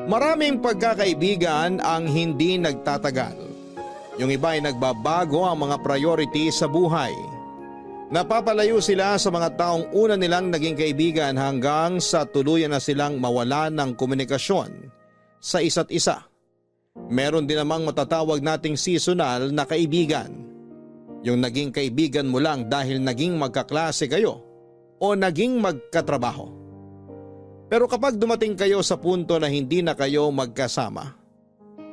Maraming pagkakaibigan ang hindi nagtatagal. Yung iba ay nagbabago ang mga priority sa buhay. Napapalayo sila sa mga taong una nilang naging kaibigan hanggang sa tuluyan na silang mawala ng komunikasyon sa isa't isa. Meron din namang matatawag nating seasonal na kaibigan. Yung naging kaibigan mo lang dahil naging magkaklase kayo o naging magkatrabaho. Pero kapag dumating kayo sa punto na hindi na kayo magkasama,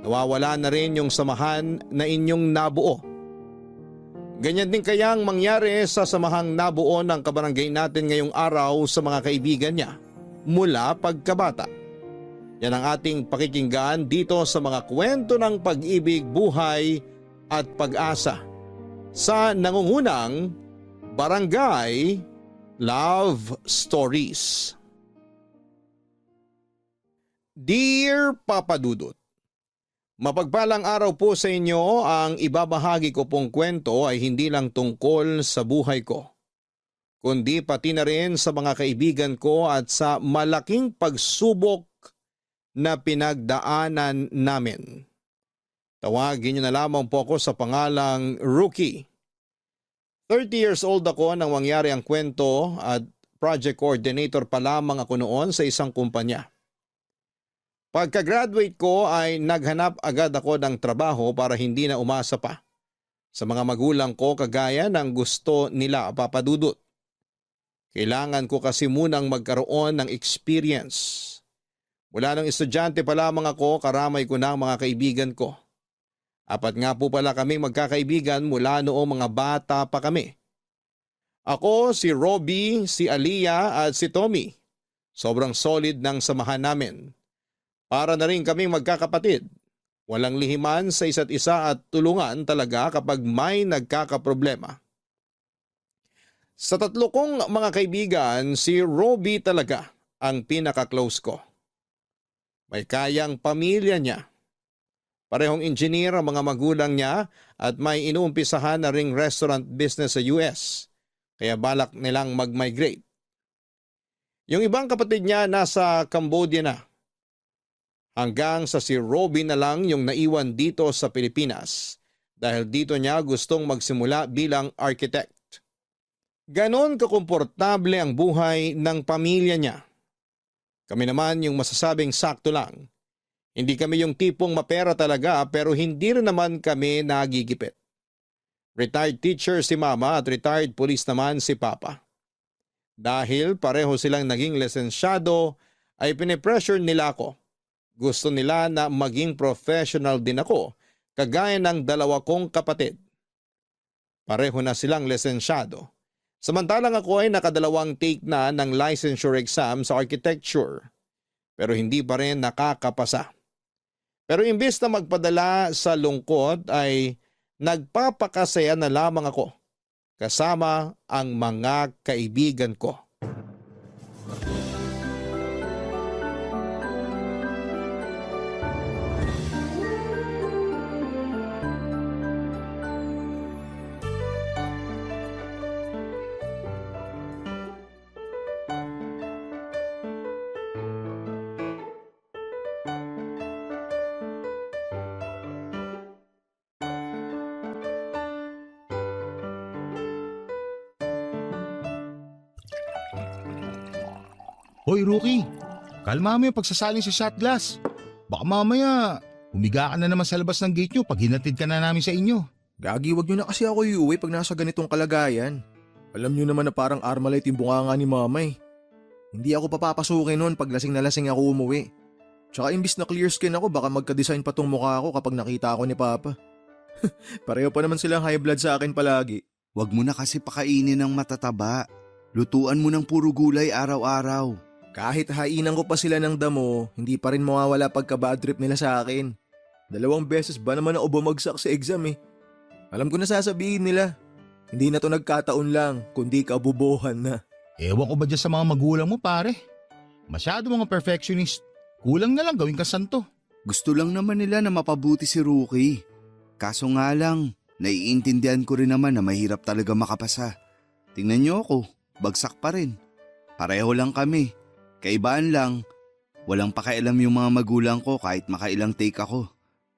nawawala na rin yung samahan na inyong nabuo. Ganyan din kaya ang mangyari sa samahang nabuo ng kabarangay natin ngayong araw sa mga kaibigan niya mula pagkabata. Yan ang ating pakikinggan dito sa mga kwento ng pag-ibig, buhay at pag-asa sa nangungunang Barangay Love Stories. Dear Papa Dudut, mapagpalang araw po sa inyo. Ang ibabahagi ko pong kwento ay hindi lang tungkol sa buhay ko, kundi pati na rin sa mga kaibigan ko at sa malaking pagsubok na pinagdaanan namin. Tawagin niyo na lamang po ako sa pangalang Rookie. 30 years old ako nang mangyari ang kwento at project coordinator pa lamang ako noon sa isang kumpanya. Pagka-graduate ko ay naghanap agad ako ng trabaho para hindi na umasa pa sa mga magulang ko kagaya ng gusto nila, Papa Dudut. Kailangan ko kasi munang magkaroon ng experience. Mula nang estudyante pa lamang ako, karamay ko na ang mga kaibigan ko. Apat nga po pala kami magkakaibigan mula noong mga bata pa kami. Ako, si Robbie, si Aliyah at si Tommy. Sobrang solid ng samahan namin. Para na rin kaming magkakapatid. Walang lihiman sa isa't isa at tulungan talaga kapag may nagkakaproblema. Sa tatlo kong mga kaibigan, si Robbie talaga ang pinaka-close ko. May kayang pamilya niya. Parehong engineer ang mga magulang niya at may inuumpisahan na ring restaurant business sa US. Kaya balak nilang mag-migrate. Yung ibang kapatid niya nasa Cambodia na. Hanggang sa si Robbie na lang yung naiwan dito sa Pilipinas dahil dito niya gustong magsimula bilang architect. Ganon kakomportable ang buhay ng pamilya niya. Kami naman yung masasabing sakto lang. Hindi kami yung tipong mapera talaga pero hindi rin naman kami nagigipit. Retired teacher si Mama at retired police naman si Papa. Dahil pareho silang naging lisensyado ay pinipressure nila ako. Gusto nila na maging professional din ako, kagaya ng dalawa kong kapatid. Pareho na silang lisensyado. Samantalang ako ay nakadalawang take na ng licensure exam sa architecture, pero hindi pa rin nakakapasa. Pero imbes na magpadala sa lungkot ay nagpapakasaya na lamang ako kasama ang mga kaibigan ko. Hoy Rookie, kalma mo yung pagsasaling sa shot glass. Baka mamaya, humiga ka na naman sa labas ng gate nyo pag hinatid ka na namin sa inyo. Gagi, wag nyo na kasi ako iuwi pag nasa ganitong kalagayan. Alam nyo naman na parang Armalite yung bunganga ni mamay. Hindi ako papapasukin nun pag lasing na lasing ako umuwi. Tsaka imbis na clear skin ako, baka magka-design pa tong mukha ko kapag nakita ako ni Papa. Pareho pa naman silang high blood sa akin palagi. Wag mo na kasi pakainin ng matataba. Lutuan mo ng puro gulay araw-araw. Kahit hainan ko pa sila ng damo, hindi pa rin mawawala pagka-bad trip nila sa akin. 2 beses ba naman ako bumagsak sa exam eh. Alam ko na sasabihin nila. Hindi na to nagkataon lang, kundi kabubuhan na. Ewan ko ba dyan sa mga magulang mo pare? Masyado mga perfectionist. Kulang na lang gawin ka santo. Gusto lang naman nila na mapabuti si Rookie. Kaso nga lang, naiintindihan ko rin naman na mahirap talaga makapasa. Tingnan niyo ako, bagsak pa rin. Pareho lang kami. Kaibaan lang, Walang pakialam yung mga magulang ko kahit makailang take ako.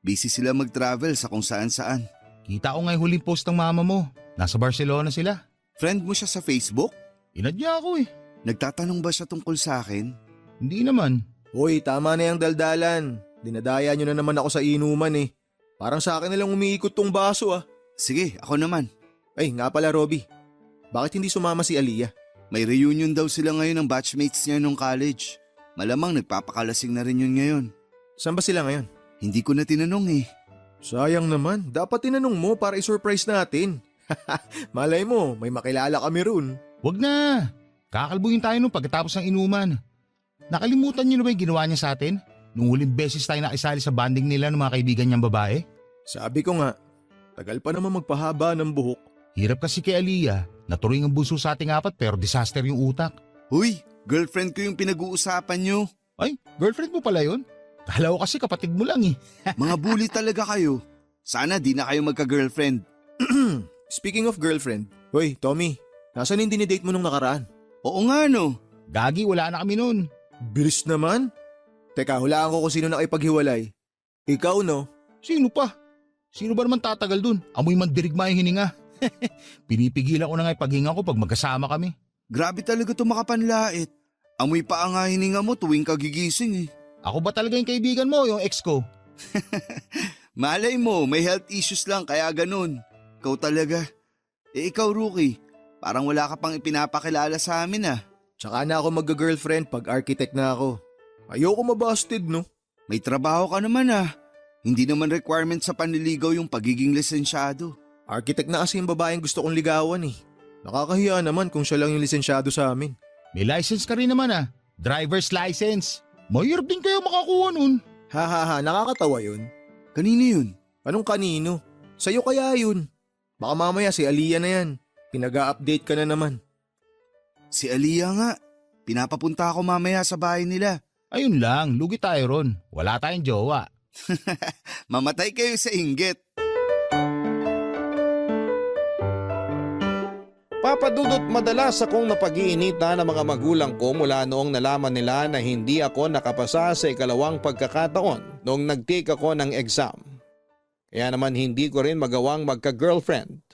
Busy sila mag-travel sa kung saan-saan. Kita ko nga yung huling post ng mama mo. Nasa Barcelona sila. Friend mo siya sa Facebook? Inadya ako eh. Nagtatanong ba siya tungkol sa akin? Hindi naman. Hoy, tama na yung daldalan. Dinadaya nyo na naman ako sa inuman eh. Parang sa akin na lang umiikot tong baso ah. Sige, ako naman. Ay, nga pala Robby. Bakit hindi sumama si Aliyah? May reunion daw sila ngayon ng batchmates niya nung college. Malamang nagpapakalasing na rin yun ngayon. Saan ba sila ngayon? Hindi ko na tinanong eh. Sayang naman. Dapat tinanong mo para i-surprise natin. Malay mo, may makilala kami run. Wag na. Kakalbuhin tayo nung pagkatapos ng inuman. Nakalimutan niyo na ba yung ginawa niya sa atin? Nung huling beses tayo nakisali sa banding nila ng mga kaibigan niyang babae? Sabi ko nga, tagal pa naman magpahaba ng buhok. Hirap kasi kay Aliyah. Naturing ang bunso sa ating apat pero disaster yung utak. Huy, girlfriend ko yung pinag-uusapan nyo. Ay, girlfriend mo pala yun? Kala ko kasi kapatid mo lang eh. Mga bully talaga kayo. Sana di na kayo magka-girlfriend. Speaking of girlfriend, hoy Tommy, nasan yung dinidate mo nung nakaraan? Oo nga no. Gagi, wala na kami nun. Bilis naman. Teka, hulaan ko kung sino nakipaghiwalay. Ikaw no? Sino pa? Sino ba naman tatagal dun? Amoy mandirigma yung hininga. Pinipigilan ko na nga yung paghinga ko pag magkasama kami. Grabe talaga to makapanlait. Amoy pa ang hininga mo tuwing kagigising eh. Ako ba talaga yung kaibigan mo, yung ex ko? Malay mo, may health issues lang kaya ganun. Ikaw talaga. Eh ikaw Rookie, parang wala ka pang ipinapakilala sa amin ah. Tsaka na ako mag-girlfriend pag architect na ako. Ayoko mabasted no? May trabaho ka naman ah. Hindi naman requirement sa panliligaw yung pagiging lisensyado. Architect na kasi yung babaeng gusto kong ligawan eh. Nakakahiya naman kung siya lang yung lisensyado sa amin. May license ka rin naman ah. Driver's license. Mahirap din kayo makakuha nun. Ha, nakakatawa yun. Kanino yun? Anong kanino? Sa'yo kaya yun. Baka mamaya si Aliyah na yan. Pinag-a-update ka na naman. Si Aliyah nga. Pinapapunta ako mamaya sa bahay nila. Ayun lang, lugi tayo ron. Wala tayong jowa. Mamatay kayo sa inggit. Papadudot, madalas akong napag-iinitan ng mga magulang ko mula noong nalaman nila na hindi ako nakapasa sa ikalawang pagkakataon noong nag-take ako ng exam. Kaya naman hindi ko rin magawang magka-girlfriend.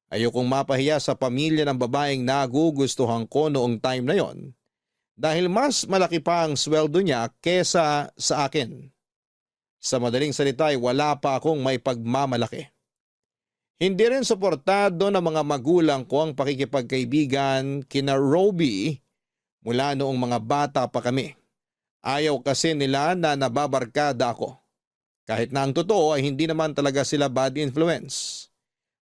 Ayokong mapahiya sa pamilya ng babaeng nagugustuhan ko noong time na yon dahil mas malaki pa ang sweldo niya kesa sa akin. Sa madaling salita ay wala pa akong may pagmamalaki. Hindi rin suportado ng mga magulang ko ang pakikipagkaibigan kina Robby mula noong mga bata pa kami. Ayaw kasi nila na nababarkada ako. Kahit na ang totoo ay hindi naman talaga sila bad influence.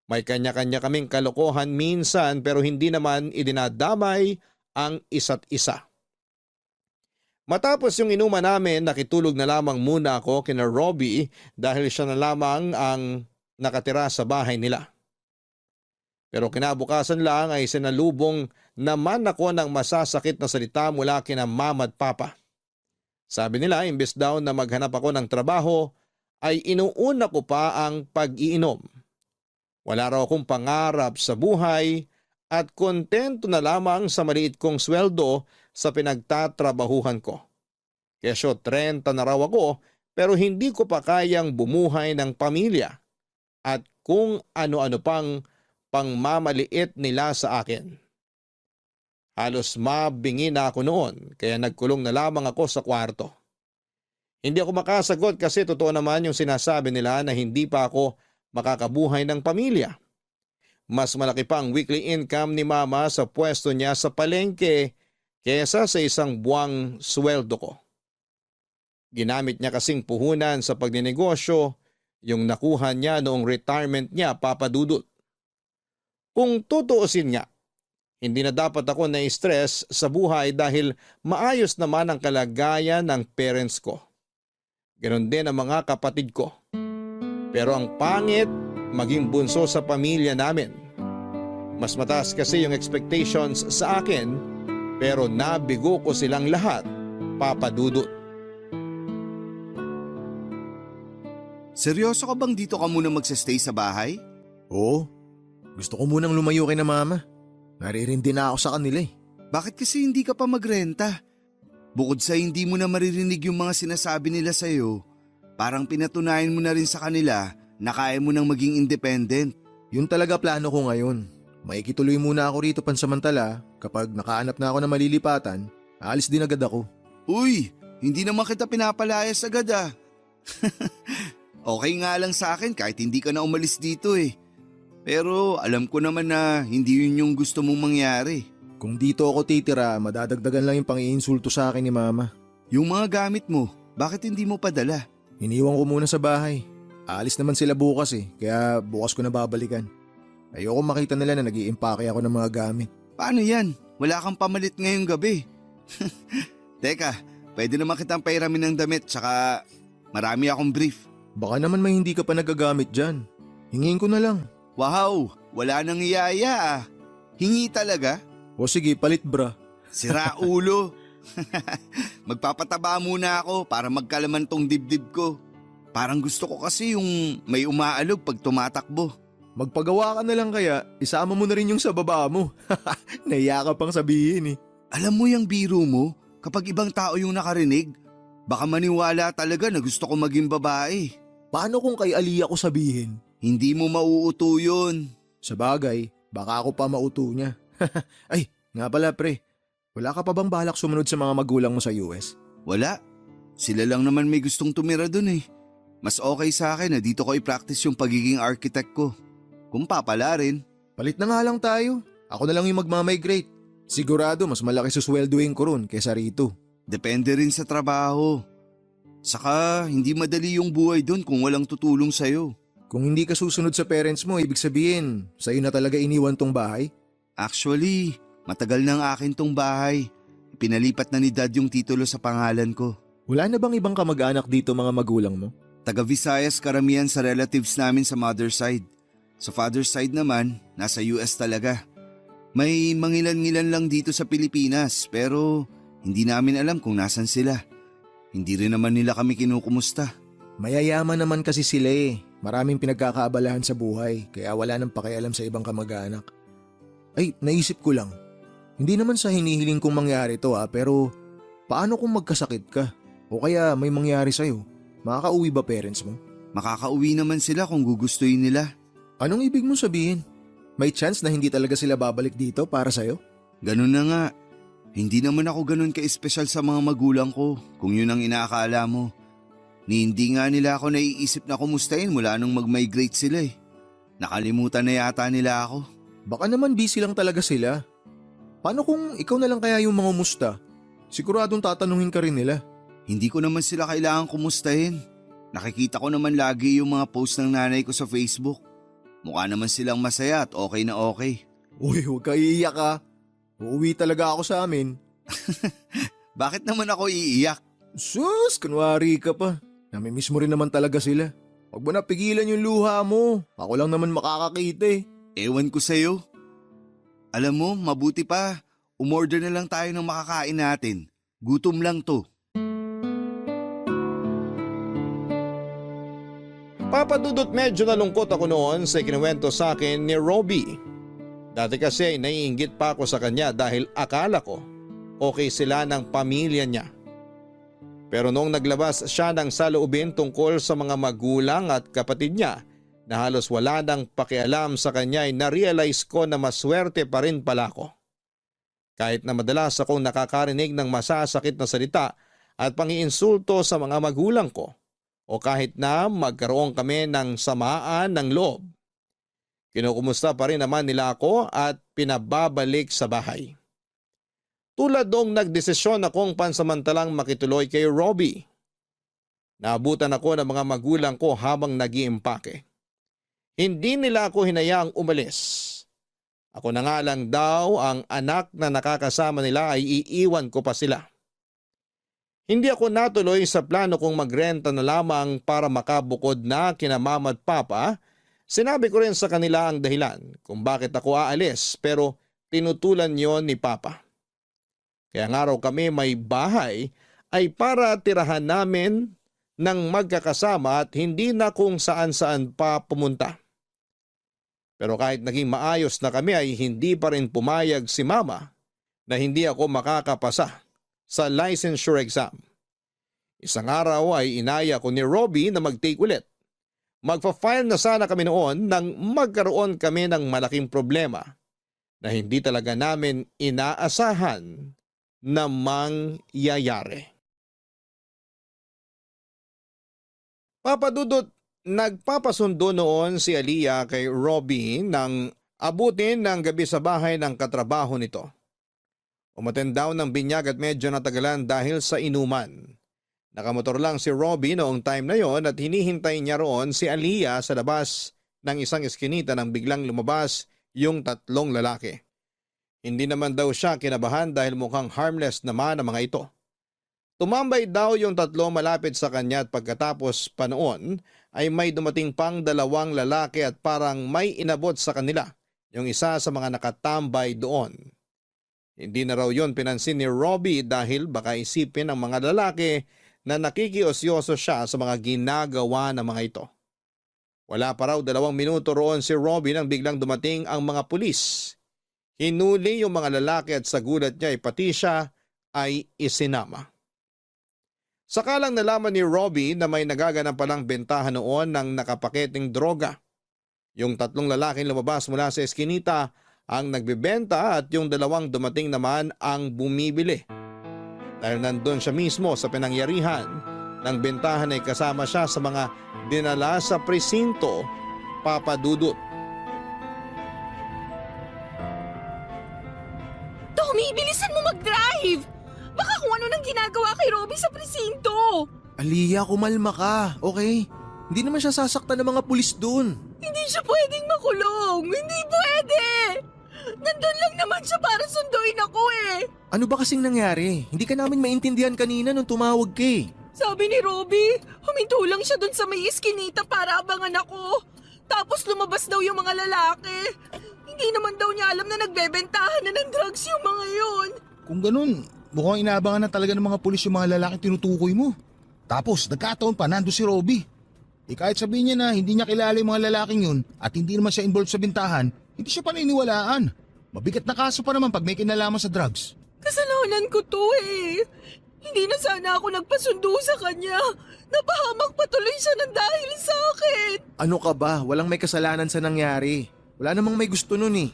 May kanya-kanya kaming kalokohan minsan pero hindi naman idinadamay ang isa't isa. Matapos yung inuman namin, nakitulog na lamang muna ako kina Robby dahil siya na lamang ang nakatira sa bahay nila. Pero kinabukasan lang ay sinalubong naman ako ng masasakit na salita mula kina mama at papa. Sabi nila imbes daw na maghanap ako ng trabaho ay inuuna ko pa ang pag-iinom. Wala raw akong pangarap sa buhay at kontento na lamang sa maliit kong sweldo sa pinagtatrabahuhan ko. Kesyo 30 na raw ako pero hindi ko pa kayang bumuhay ng pamilya at kung ano-ano pang pangmamaliit nila sa akin. Halos mabingi na ako noon kaya nagkulong na lamang ako sa kwarto. Hindi ako makasagot kasi totoo naman yung sinasabi nila na hindi pa ako makakabuhay ng pamilya. Mas malaki pa ang weekly income ni mama sa pwesto niya sa palengke kesa sa isang buwang sweldo ko. Ginamit niya kasing puhunan sa pagninegosyo yung nakuha niya noong retirement niya, Papa Dudut. Kung tutuusin nga, hindi na dapat ako na-stress sa buhay dahil maayos naman ang kalagayan ng parents ko. Ganon din ang mga kapatid ko. Pero ang pangit, maging bunso sa pamilya namin. Mas mataas kasi yung expectations sa akin, pero nabigo ko silang lahat, Papa Dudut. Seryoso ka bang dito ka muna magsastay sa bahay? Oo. Gusto ko munang lumayo kay na mama. Naririndi na ako sa kanila eh. Bakit kasi hindi ka pa magrenta? Bukod sa hindi mo na maririnig yung mga sinasabi nila sa'yo, parang pinatunayan mo na rin sa kanila na kaya mo nang maging independent. Yun talaga plano ko ngayon. Maikituloy muna ako rito pansamantala. Kapag nakahanap na ako ng malilipatan, aalis din agad ako. Uy, hindi naman kita pinapalayas agad ah. Okay nga lang sa akin kahit hindi ka na umalis dito eh. Pero alam ko naman na hindi yun yung gusto mong mangyari. Kung dito ako titira, madadagdagan lang yung pang-iinsulto sa akin ni Mama. Yung mga gamit mo, bakit hindi mo padala? Iniwan ko muna sa bahay. Aalis naman sila bukas kaya bukas ko na babalikan. Ayoko makita nila na nag-iimpake ako ng mga gamit. Paano yan? Wala kang pamalit ngayong gabi. Teka, pwede naman kitang pairamin ng damit tsaka marami akong brief. Baka naman may hindi ka pa nagagamit dyan. Hingin ko na lang. Wow, wala nang iyaya ah. Hingi talaga? O sige, palit bra. Sira ulo. Magpapataba muna ako para magkalaman tong dibdib ko. Parang gusto ko kasi yung may umaalog pag tumatakbo. Magpagawa ka na lang kaya, isama mo na rin yung sa baba mo. Nahiya ka pang sabihin Alam mo yung biro mo, kapag ibang tao yung nakarinig, baka maniwala talaga na gusto ko maging babae. Paano kung kay Ali ako sabihin? Hindi mo mauuto yun. Sa bagay, baka ako pa mauto niya. Ay, nga pala pre, wala ka pa bang balak sumunod sa mga magulang mo sa US? Wala. Sila lang naman may gustong tumira dun eh. Mas okay sa akin na dito ko i-practice yung pagiging architect ko. Kung papala rin. Palit na nga lang tayo. Ako na lang yung magmamigrate. Sigurado mas malaki susweldoin ko ron kesa rito. Depende rin sa trabaho. Saka hindi madali yung buhay dun kung walang tutulong sa'yo. Kung hindi ka susunod sa parents mo, ibig sabihin, sa'yo na talaga iniwan tong bahay? Actually, matagal nang akin tong bahay. Pinalipat na ni Dad yung titulo sa pangalan ko. Wala na bang ibang kamag-anak dito mga magulang mo? Taga Visayas karamihan sa relatives namin sa mother side. Sa father side naman, nasa US talaga. May mangilan-ngilan lang dito sa Pilipinas pero hindi namin alam kung nasan sila. Hindi rin naman nila kami kinukumusta. Mayayaman naman kasi sila Maraming pinagkakaabalahan sa buhay kaya wala nang pakialam sa ibang kamag-anak. Ay, naisip ko lang. Hindi naman sa hinihiling kong mangyari to pero paano kung magkasakit ka? O kaya may mangyari sa'yo? Makakauwi ba parents mo? Makakauwi naman sila kung gugustuhin nila. Anong ibig mo sabihin? May chance na hindi talaga sila babalik dito para sa'yo? Ganun na nga. Hindi naman ako ganun ka-espesyal sa mga magulang ko kung yun ang inaakala mo. Ni hindi nga nila ako naiisip na kumustahin mula nung mag-migrate sila Nakalimutan na yata nila ako. Baka naman busy lang talaga sila. Paano kung ikaw na lang kaya yung mga musta? Siguradong tatanungin ka rin nila. Hindi ko naman sila kailangan kumustahin. Nakikita ko naman lagi yung mga post ng nanay ko sa Facebook. Mukha naman silang masaya at okay na okay. Uy, huwag ka iiyak Uuwi talaga ako sa amin. Bakit naman ako iiyak? Sus, kunwari ka pa. Namimiss mo rin naman talaga sila. Huwag mo na pigilan yung luha mo. Ako lang naman makakakita Ewan ko sa'yo. Alam mo, mabuti pa. Umorder na lang tayo ng makakain natin. Gutom lang to. Papadudot medyo nalungkot ako noon sa ikinuwento sa akin ni Robbie. Dati kasi naiinggit pa ako sa kanya dahil akala ko okay sila ng pamilya niya. Pero noong naglabas siya ng saloobin tungkol sa mga magulang at kapatid niya na halos wala nang pakialam sa kanya ay na-realize ko na maswerte pa rin pala ako. Kahit na madalas akong nakakarinig ng masasakit na salita at pangiinsulto sa mga magulang ko o kahit na magkaroon kami ng samaan ng loob, kinukumusta pa rin naman nila ako at pinababalik sa bahay. Tulad dong nagdesisyon akong pansamantalang makituloy kay Robbie. Naabutan ako ng mga magulang ko habang nag-iimpake. Hindi nila ako hinayaang umalis. Ako na nga lang daw ang anak na nakakasama nila ay iiwan ko pa sila. Hindi ako natuloy sa plano kong magrenta na lamang para makabukod na kina mama at papa. Sinabi ko rin sa kanila ang dahilan kung bakit ako aalis pero tinutulan yon ni papa. Kaya nga raw kami may bahay ay para tirahan namin ng magkakasama at hindi na kung saan-saan pa pumunta. Pero kahit naging maayos na kami ay hindi pa rin pumayag si mama na hindi ako makakapasa sa licensure exam. Isang araw ay inaya ko ni Robbie na mag-take ulit. Magpa-file na sana kami noon nang magkaroon kami ng malaking problema na hindi talaga namin inaasahan na mangyayari. Papadudot, nagpapasundo noon si Aliyah kay Robbie nang abutin ng gabi sa bahay ng katrabaho nito. Umaten daw ng binyag at medyo natagalan dahil sa inuman. Nakamotor lang si Robbie noong time na yon at hinihintay niya roon si Aliyah sa labas ng isang eskinita nang biglang lumabas yung 3 lalaki. Hindi naman daw siya kinabahan dahil mukhang harmless naman ang mga ito. Tumambay daw yung 3 malapit sa kanya at pagkatapos pa noon ay may dumating pang 2 lalaki at parang may inabot sa kanila yung isa sa mga nakatambay doon. Hindi na raw yon pinansin ni Robbie dahil baka isipin ng mga lalaki na nakikiosyoso siya sa mga ginagawa ng mga ito. Wala pa raw 2 minuto roon si Robbie nang biglang dumating ang mga pulis. Hinuli yung mga lalaki at sa gulat niya ay pati siya ay isinama. Sakalang nalaman ni Robbie na may nagaganap palang bentahan noon ng nakapaketing droga. Yung 3 lalaking lumabas mula sa eskinita ang nagbebenta at yung 2 dumating naman ang bumibili. Dahil nandun siya mismo sa pinangyarihan ng bentahan ay kasama siya sa mga dinala sa presinto, Papadudot. Tommy, bilisan mo mag-drive! Baka kung ano nang ginagawa kay Robbie sa presinto! Aliyah, kumalma ka, okay? Hindi naman siya sasaktan ng mga pulis dun. Hindi siya pwedeng makulong! Hindi pwede! Nandun lang naman siya para sunduin ako eh! Ano ba kasing nangyari? Hindi ka namin maintindihan kanina nung tumawag ka eh. Sabi ni Robbie, huminto lang siya dun sa may iskinita para abangan ako. Tapos lumabas daw yung mga lalaki. Hindi naman daw niya alam na nagbebentahan na ng drugs yung mga yun. Kung ganun, mukhang inaabangan na talaga ng mga pulis yung mga lalaki tinutukoy mo. Tapos nagkataon pa nando si Robbie. Kahit sabihin niya na hindi niya kilala yung mga lalaking yun at hindi naman siya involved sa bintahan, hindi siya paniniwalaan. Mabigat na kaso pa naman pag may kinalaman sa drugs. Kasalanan ko to eh. Hindi na sana ako nagpasundo sa kanya. Napahamak patuloy siya ng dahil sa akin. Ano ka ba? Walang may kasalanan sa nangyari. Wala namang may gusto nun eh.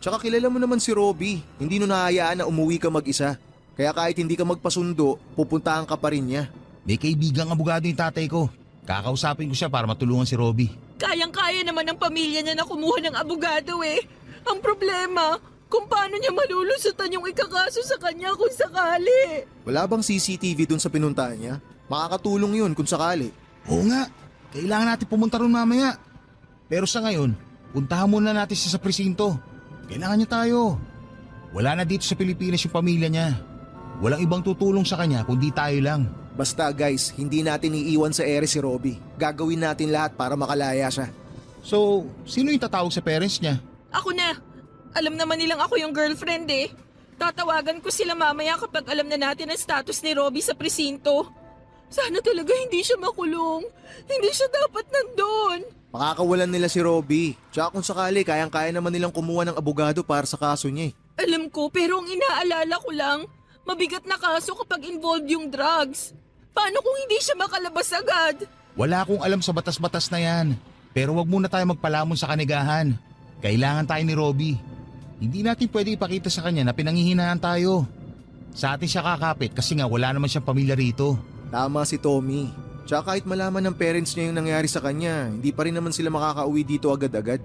Tsaka kilala mo naman si Robbie. Hindi nun nahayaan na umuwi ka mag-isa. Kaya kahit hindi ka magpasundo, pupuntahan ka pa rin niya. May kaibigang abogado yung tatay ko. Kakausapin ko siya para matulungan si Robbie. Kayang-kaya naman ng pamilya niya na kumuha ng abogado eh. Ang problema, kung paano niya malulusutan yung ikakaso sa kanya kung sakali. Wala bang CCTV dun sa pinuntahan niya? Makakatulong yun kung sakali. Oo nga, kailangan natin pumunta ron mamaya. Pero sa ngayon, puntahan muna natin siya sa presinto. Kailangan niya tayo. Wala na dito sa Pilipinas yung pamilya niya. Walang ibang tutulong sa kanya kundi tayo lang. Basta guys, hindi natin iiwan sa ere si Robbie. Gagawin natin lahat para makalaya siya. So, sino yung tatawag sa parents niya? Ako na. Alam naman nilang ako yung girlfriend eh. Tatawagan ko sila mamaya kapag alam na natin ang status ni Robbie sa presinto. Sana talaga hindi siya makulong. Hindi siya dapat nandun. Makakawalan nila si Robbie. Tsaka kung sakali, kayang-kaya naman nilang kumuha ng abogado para sa kaso niya eh. Alam ko, pero ang inaalala ko lang, mabigat na kaso kapag involved yung drugs. Paano kung hindi siya makalabas agad? Wala akong alam sa batas-batas na yan. Pero wag muna tayo magpalamon sa kanigahan. Kailangan tayo ni Robbie. Hindi natin pwede ipakita sa kanya na pinanghihinaan tayo. Sa atin siya kakapit kasi nga wala naman siyang pamilya rito. Tama si Tommy. Tsaka kahit malaman ng parents niya yung nangyari sa kanya, hindi pa rin naman sila makakauwi dito agad-agad.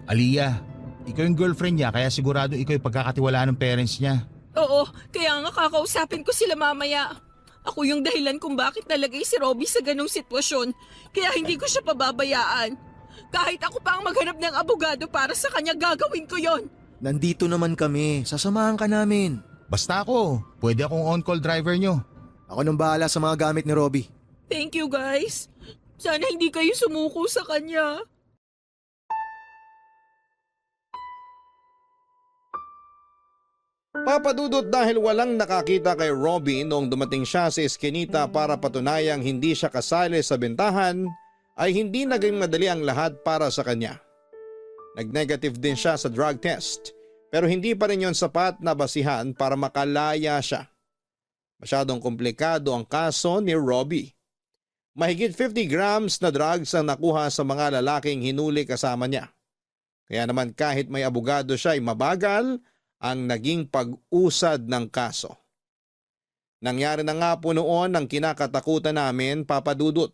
Aliyah, ikaw yung girlfriend niya kaya sigurado ikaw yung pagkakatiwalaan ng parents niya. Oo, kaya nga kakausapin ko sila mamaya. Ako yung dahilan kung bakit nalagay si Robbie sa ganong sitwasyon, kaya hindi ko siya pababayaan. Kahit ako pa ang maghanap ng abogado para sa kanya, gagawin ko yon. Nandito naman kami, sasamahan ka namin. Basta ako, pwede akong on-call driver nyo. Ako nang bahala sa mga gamit ni Robbie. Thank you guys. Sana hindi kayo sumuko sa kanya. Papadudot, dahil walang nakakita kay Robbie noong dumating siya sa eskinita para patunayang hindi siya kasali sa bentahan, ay hindi naging madali ang lahat para sa kanya. Nag-negative din siya sa drug test pero hindi pa rin yon sapat na basihan para makalaya siya. Masyadong komplikado ang kaso ni Robbie. Mahigit 50 grams na drugs ang nakuha sa mga lalaking hinuli kasama niya. Kaya naman kahit may abogado siya ay mabagal ang naging pag-usad ng kaso. Nangyari na nga po noon ang kinakatakutan namin, Papa Dudut.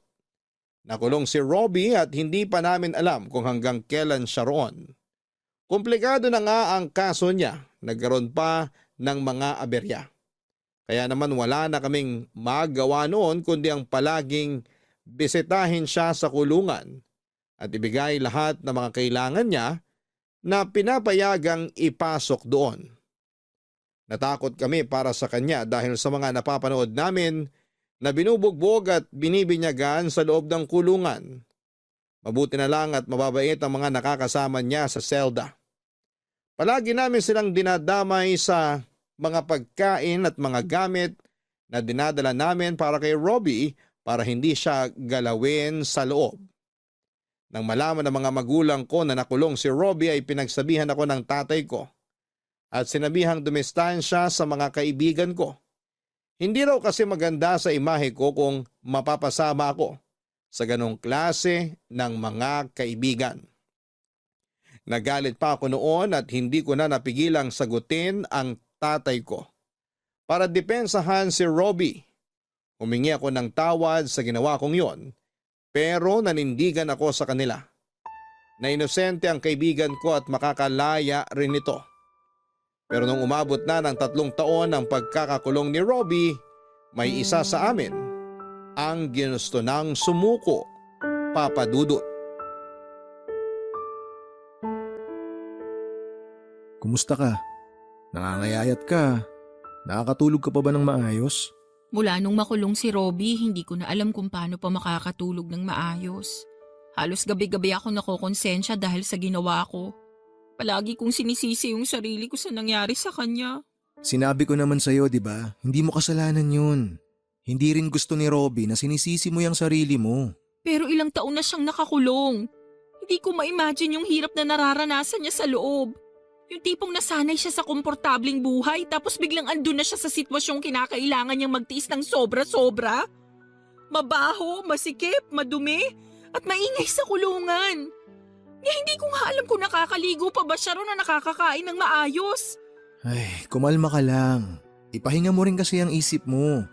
Nakulong si Robbie at hindi pa namin alam kung hanggang kailan siya roon. Komplikado na nga ang kaso niya, nagkaroon pa ng mga aberya. Kaya naman wala na kaming magawa noon kundi ang palaging bisitahin siya sa kulungan at ibigay lahat ng mga kailangan niya na pinapayagang ipasok doon. Natakot kami para sa kanya dahil sa mga napapanood namin na binubugbog at binibinyagan sa loob ng kulungan. Mabuti na lang at mababait ang mga nakakasama niya sa selda. Palagi namin silang dinadamay sa mga pagkain at mga gamit na dinadala namin para kay Robbie para hindi siya galawin sa loob. Nang malaman ng mga magulang ko na nakulong si Robbie ay pinagsabihan ako ng tatay ko at sinabihang dumistahan siya sa mga kaibigan ko. Hindi raw kasi maganda sa imahe ko kung mapapasama ako sa ganong klase ng mga kaibigan. Nagalit pa ako noon at hindi ko na napigilang sagutin ang tatay ko. Para depensahan si Robbie, humingi ako ng tawad sa ginawa kong yon, pero nanindigan ako sa kanila. Na inosente ang kaibigan ko at makakalaya rin ito. Pero nung umabot na ng 3 taon ang pagkakakulong ni Robbie, may isa sa amin ang ginusto ng sumuko, Papa Dudut. Kumusta ka? Nangangayayat ka. Nakakatulog ka pa ba ng maayos? Mula nung makulong si Robbie, hindi ko na alam kung paano pa makakatulog ng maayos. Halos gabi-gabi ako nakokonsensya dahil sa ginawa ko. Palagi kong sinisisi yung sarili ko sa nangyari sa kanya. Sinabi ko naman sa'yo, di ba? Hindi mo kasalanan yun. Hindi rin gusto ni Robbie na sinisisi mo yung sarili mo. Pero ilang taon na siyang nakakulong. Hindi ko ma-imagine yung hirap na nararanasan niya sa loob. Yung tipong nasanay siya sa komportabling buhay tapos biglang andun na siya sa sitwasyong kinakailangan niyang magtiis ng sobra-sobra. Mabaho, masikip, madumi, at maingay sa kulungan. Hindi ko nga alam kung nakakaligo pa ba siya ron na nakakakain ng maayos. Ay, kumalma ka lang. Ipahinga mo rin kasi ang isip mo.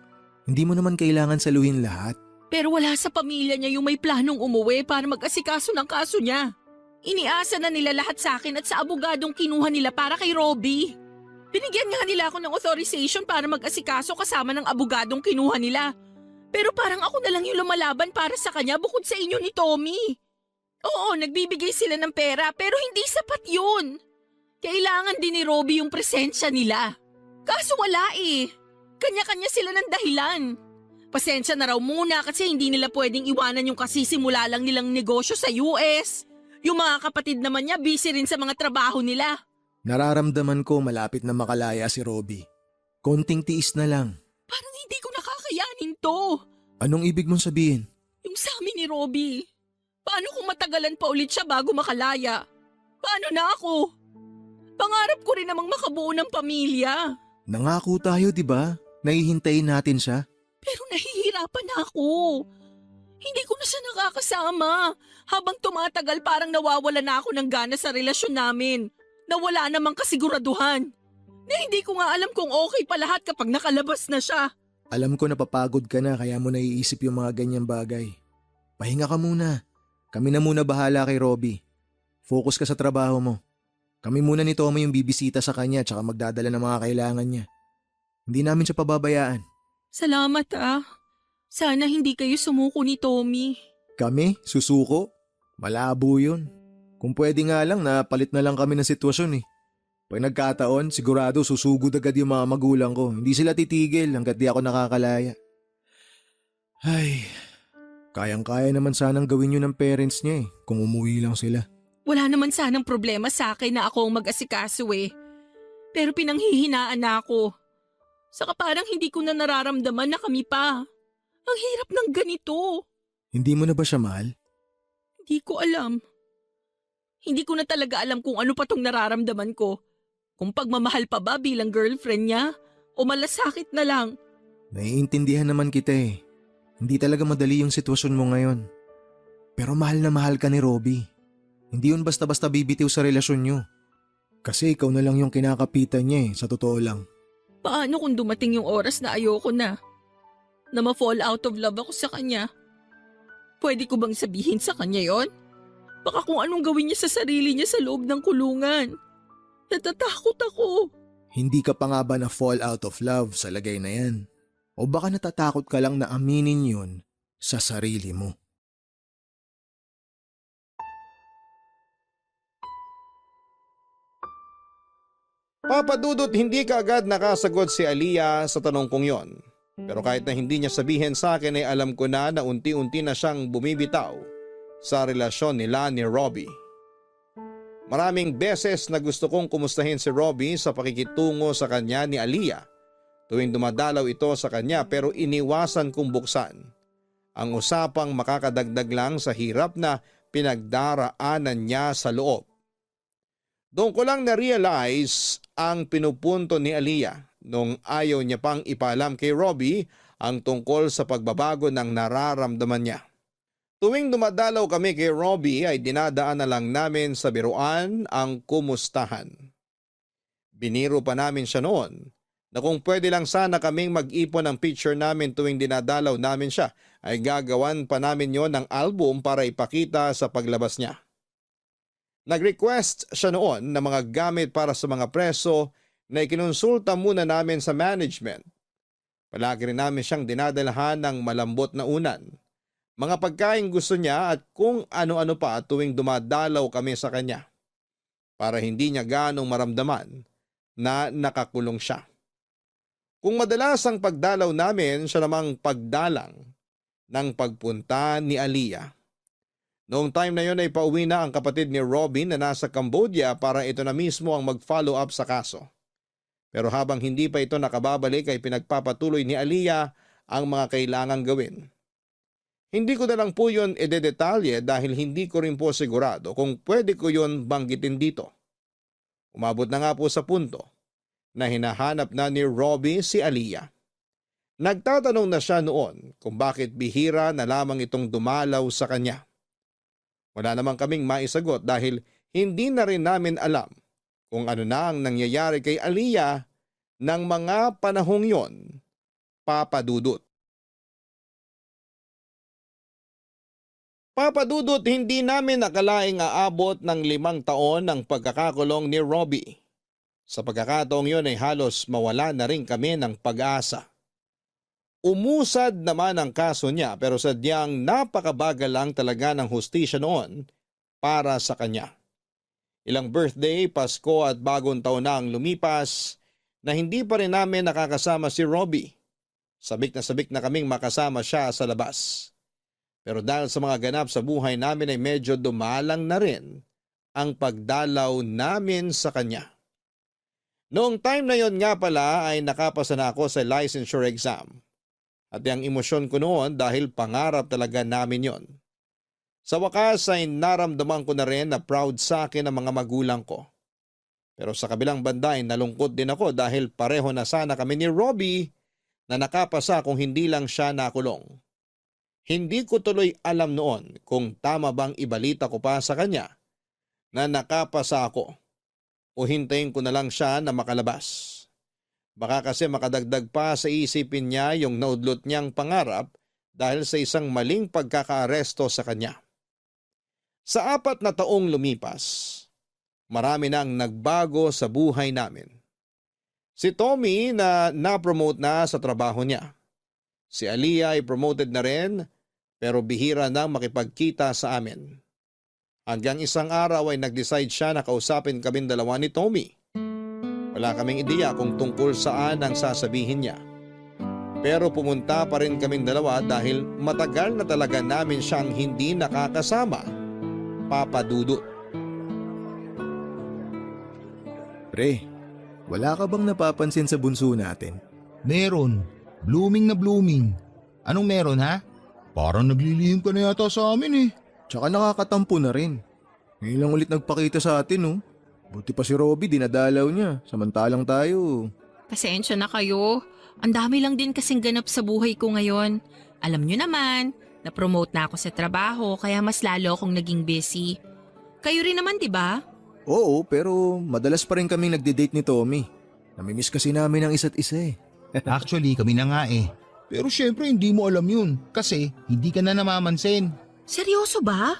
Hindi mo naman kailangan saluhin lahat. Pero wala sa pamilya niya yung may planong umuwi para mag-asikaso ng kaso niya. Iniasa na nila lahat sa akin at sa abogadong kinuha nila para kay Robbie. Binigyan nga nila ako ng authorization para mag-asikaso kasama ng abogadong kinuha nila. Pero parang ako na lang yung lumalaban para sa kanya bukod sa inyo ni Tommy. Oo, nagbibigay sila ng pera pero hindi sapat yun. Kailangan din ni Robbie yung presensya nila. Kaso wala eh. Kanya-kanya sila ng dahilan. Pasensya na raw muna kasi hindi nila pwedeng iwanan yung kasisimula lang nilang negosyo sa US. Yung mga kapatid naman niya busy rin sa mga trabaho nila. Nararamdaman ko malapit na makalaya si Robbie. Konting tiis na lang. Parang hindi ko nakakayanin to. Anong ibig mong sabihin? Yung sa amin ni Robbie. Paano kung matagalan pa ulit siya bago makalaya? Paano na ako? Pangarap ko rin namang makabuo ng pamilya. Nangako tayo, di ba? Nahihintayin natin siya. Pero nahihirapan na ako. Hindi ko na siya nakakasama. Habang tumatagal parang nawawala na ako ng gana sa relasyon namin. Nawala namang kasiguraduhan. Na hindi ko nga alam kung okay pa lahat kapag nakalabas na siya. Alam ko napapagod ka na kaya mo naiisip yung mga ganyang bagay. Pahinga ka muna. Kami na muna bahala kay Robbie. Focus ka sa trabaho mo. Kami muna ni Tommy yung bibisita sa kanya tsaka magdadala ng mga kailangan niya. Hindi namin siya pababayaan. Salamat ah. Sana hindi kayo sumuko ni Tommy. Kami? Susuko? Malabo yun. Kung pwede nga lang na palit na lang kami ng sitwasyon eh. Pag nagkataon, sigurado susugod agad yung mga magulang ko. Hindi sila titigil hanggat di ako nakakalaya. Ay, kayang-kaya naman sanang gawin yun ng parents niya eh, kung umuwi lang sila. Wala naman sanang problema sa akin na ako ang mag-asikaso eh. Pero pinanghihinaan na ako. Saka parang hindi ko na nararamdaman na kami pa. Ang hirap ng ganito. Hindi mo na ba siya mahal? Hindi ko alam. Hindi ko na talaga alam kung ano pa tong nararamdaman ko. Kung pagmamahal pa ba bilang girlfriend niya o malasakit na lang. Naiintindihan naman kita eh. Hindi talaga madali yung sitwasyon mo ngayon. Pero mahal na mahal ka ni Robbie. Hindi yun basta-basta bibitiw sa relasyon nyo. Kasi ikaw na lang yung kinakapitan niya sa totoo lang. Paano kung dumating yung oras na ayoko na? Na ma-fall out of love ako sa kanya? Pwede ko bang sabihin sa kanya yon? Baka kung anong gawin niya sa sarili niya sa loob ng kulungan. Natatakot ako. Hindi ka pa nga ba na fall out of love sa lagay na yan? O baka natatakot ka lang na aminin yun sa sarili mo? Papa Dudut, hindi ka agad nakasagot si Aliyah sa tanong kong yon. Pero kahit na hindi niya sabihin sa akin ay alam ko na unti-unti na siyang bumibitaw sa relasyon nila ni Robbie. Maraming beses na gusto kong kumustahin si Robbie sa pakikitungo sa kanya ni Aliyah tuwing dumadalaw ito sa kanya, pero iniwasan kong buksan ang usapang makakadagdag lang sa hirap na pinagdaraanan niya sa loob. Doon ko lang na-realize ang pinupunto ni Aliyah nung ayaw niya pang ipaalam kay Robbie ang tungkol sa pagbabago ng nararamdaman niya. Tuwing dumadalaw kami kay Robbie ay dinadaan na lang namin sa biruan ang kumustahan. Biniro pa namin siya noon na kung pwede lang sana kaming mag-ipon ng picture namin tuwing dinadalaw namin siya, ay gagawan pa namin yon ng album para ipakita sa paglabas niya. Nag-request siya noon ng mga gamit para sa mga preso na ikinonsulta muna namin sa management. Palagi rin namin siyang dinadalhan ng malambot na unan, mga pagkain gusto niya at kung ano-ano pa tuwing dumadalaw kami sa kanya, para hindi niya ganong maramdaman na nakakulong siya. Kung madalas ang pagdalaw namin, siya namang pagdalang ng pagpunta ni Aliyah. Noong time na yon ay pauwi na ang kapatid ni Robin na nasa Cambodia para ito na mismo ang mag-follow up sa kaso. Pero habang hindi pa ito nakababalik ay pinagpapatuloy ni Aliyah ang mga kailangang gawin. Hindi ko na lang po yun idedetalye dahil hindi ko rin po sigurado kung pwede ko yun banggitin dito. Umabot na nga po sa punto na hinahanap na ni Robbie si Aliyah. Nagtatanong na siya noon kung bakit bihira na lamang itong dumalaw sa kanya. Wala namang kaming maisagot dahil hindi na rin namin alam kung ano na ang nangyayari kay Aliyah ng mga panahong yon, Papa Dudut. Papa Dudut, hindi namin nakalaing aabot ng 5 taon ang pagkakakulong ni Robbie. Sa pagkakataong yun ay halos mawala na rin kami ng pag-asa. Umusad naman ang kaso niya pero sadyang napakabagal lang talaga ng hustisya noon para sa kanya. Ilang birthday, Pasko at bagong taon na ang lumipas na hindi pa rin namin nakakasama si Robbie. Sabik na kaming makasama siya sa labas. Pero dahil sa mga ganap sa buhay namin ay medyo dumalang na rin ang pagdalaw namin sa kanya. Noong time na yon nga pala ay nakapasa na ako sa licensure exam. At yung emosyon ko noon dahil pangarap talaga namin yon. Sa wakas ay naramdaman ko na rin na proud sa akin ang mga magulang ko. Pero sa kabilang banda ay nalungkot din ako dahil pareho na sana kami ni Robbie na nakapasa kung hindi lang siya nakulong. Hindi ko tuloy alam noon kung tama bang ibalita ko pa sa kanya na nakapasa ako o hintayin ko na lang siya na makalabas. Baka kasi makadagdag pa sa isipin niya yung naudlot niyang pangarap dahil sa isang maling pagkakaaresto sa kanya. Sa 4 na taong lumipas, marami nang nagbago sa buhay namin. Si Tommy na na-promote na sa trabaho niya. Si Aliyah ay promoted na rin pero bihira nang makipagkita sa amin. Hanggang isang araw ay nag-decide siya na kausapin kaming dalawa ni Tommy. Wala kaming ideya kung tungkol saan ang sasabihin niya. Pero pumunta pa rin kaming dalawa dahil matagal na talaga namin siyang hindi nakakasama, Papa Dudut. Pre, wala ka bang napapansin sa bunso natin? Meron. Blooming na blooming. Anong meron ha? Parang naglilihim ka na yata sa amin eh. Tsaka nakakatampo na rin. Ngayon lang ulit nagpakita sa atin oh. Buti pa si Robbie dinadalaw niya, samantalang tayo. Pasensya na kayo. Ang dami lang din kasing ganap sa buhay ko ngayon. Alam nyo naman, na-promote na ako sa trabaho kaya mas lalo akong naging busy. Kayo rin naman, di ba? Oo, pero madalas pa rin kaming nagde-date ni Tommy. Namimiss kasi namin ang isa't isa eh. Actually, kami na nga eh. Pero syempre hindi mo alam yun kasi hindi ka na namamansin. Seryoso ba?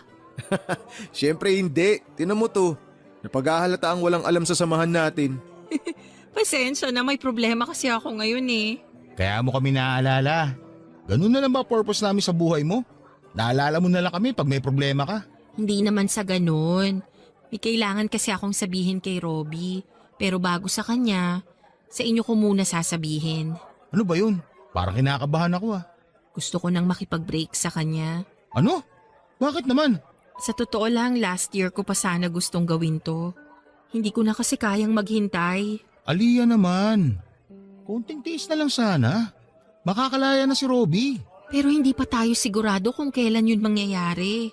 Siyempre hindi. Tinan mo to. Napaghahalata ang walang alam sa samahan natin. Pasensya na, may problema kasi ako ngayon eh. Kaya mo kami naaalala. Ganun na lang ba purpose namin sa buhay mo? Naalala mo na lang kami pag may problema ka. Hindi naman sa ganun. May kailangan kasi akong sabihin kay Robbie. Pero bago sa kanya, sa inyo ko muna sasabihin. Ano ba yun? Parang kinakabahan ako ah. Gusto ko nang makipag-break sa kanya. Ano? Bakit naman? Sa totoo lang, last year ko pa sana gustong gawin to. Hindi ko na kasi kayang maghintay. Aliyah naman. Konting tiis na lang sana. Makakalaya na si Robbie. Pero hindi pa tayo sigurado kung kailan yun mangyayari.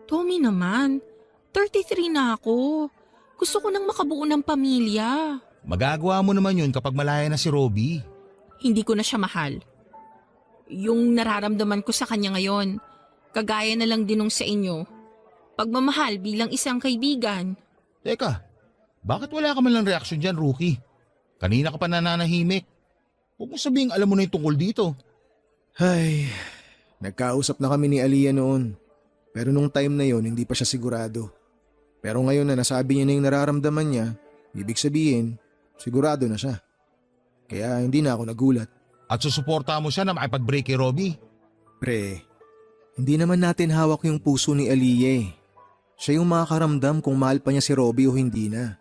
Tommy naman, 33 na ako. Gusto ko nang makabuo ng pamilya. Magagawa mo naman yun kapag malaya na si Robbie. Hindi ko na siya mahal. Yung nararamdaman ko sa kanya ngayon, kagaya na lang din nung sa inyo. Pagmamahal bilang isang kaibigan. Teka, bakit wala ka man lang reaksyon dyan, Rookie? Kanina ka pa nananahimik. Huwag mo sabihing alam mo na yung tungkol dito. Ay, nagkausap na kami ni Aliyah noon. Pero nung time na yon hindi pa siya sigurado. Pero ngayon na nasabi niya na yung nararamdaman niya, ibig sabihin, sigurado na siya. Kaya hindi na ako nagulat. At susuporta mo siya na makipag-break kay Robbie. Pre, hindi naman natin hawak yung puso ni Aliyah eh. Siya yung makakaramdam kung mahal pa niya si Robbie o hindi na.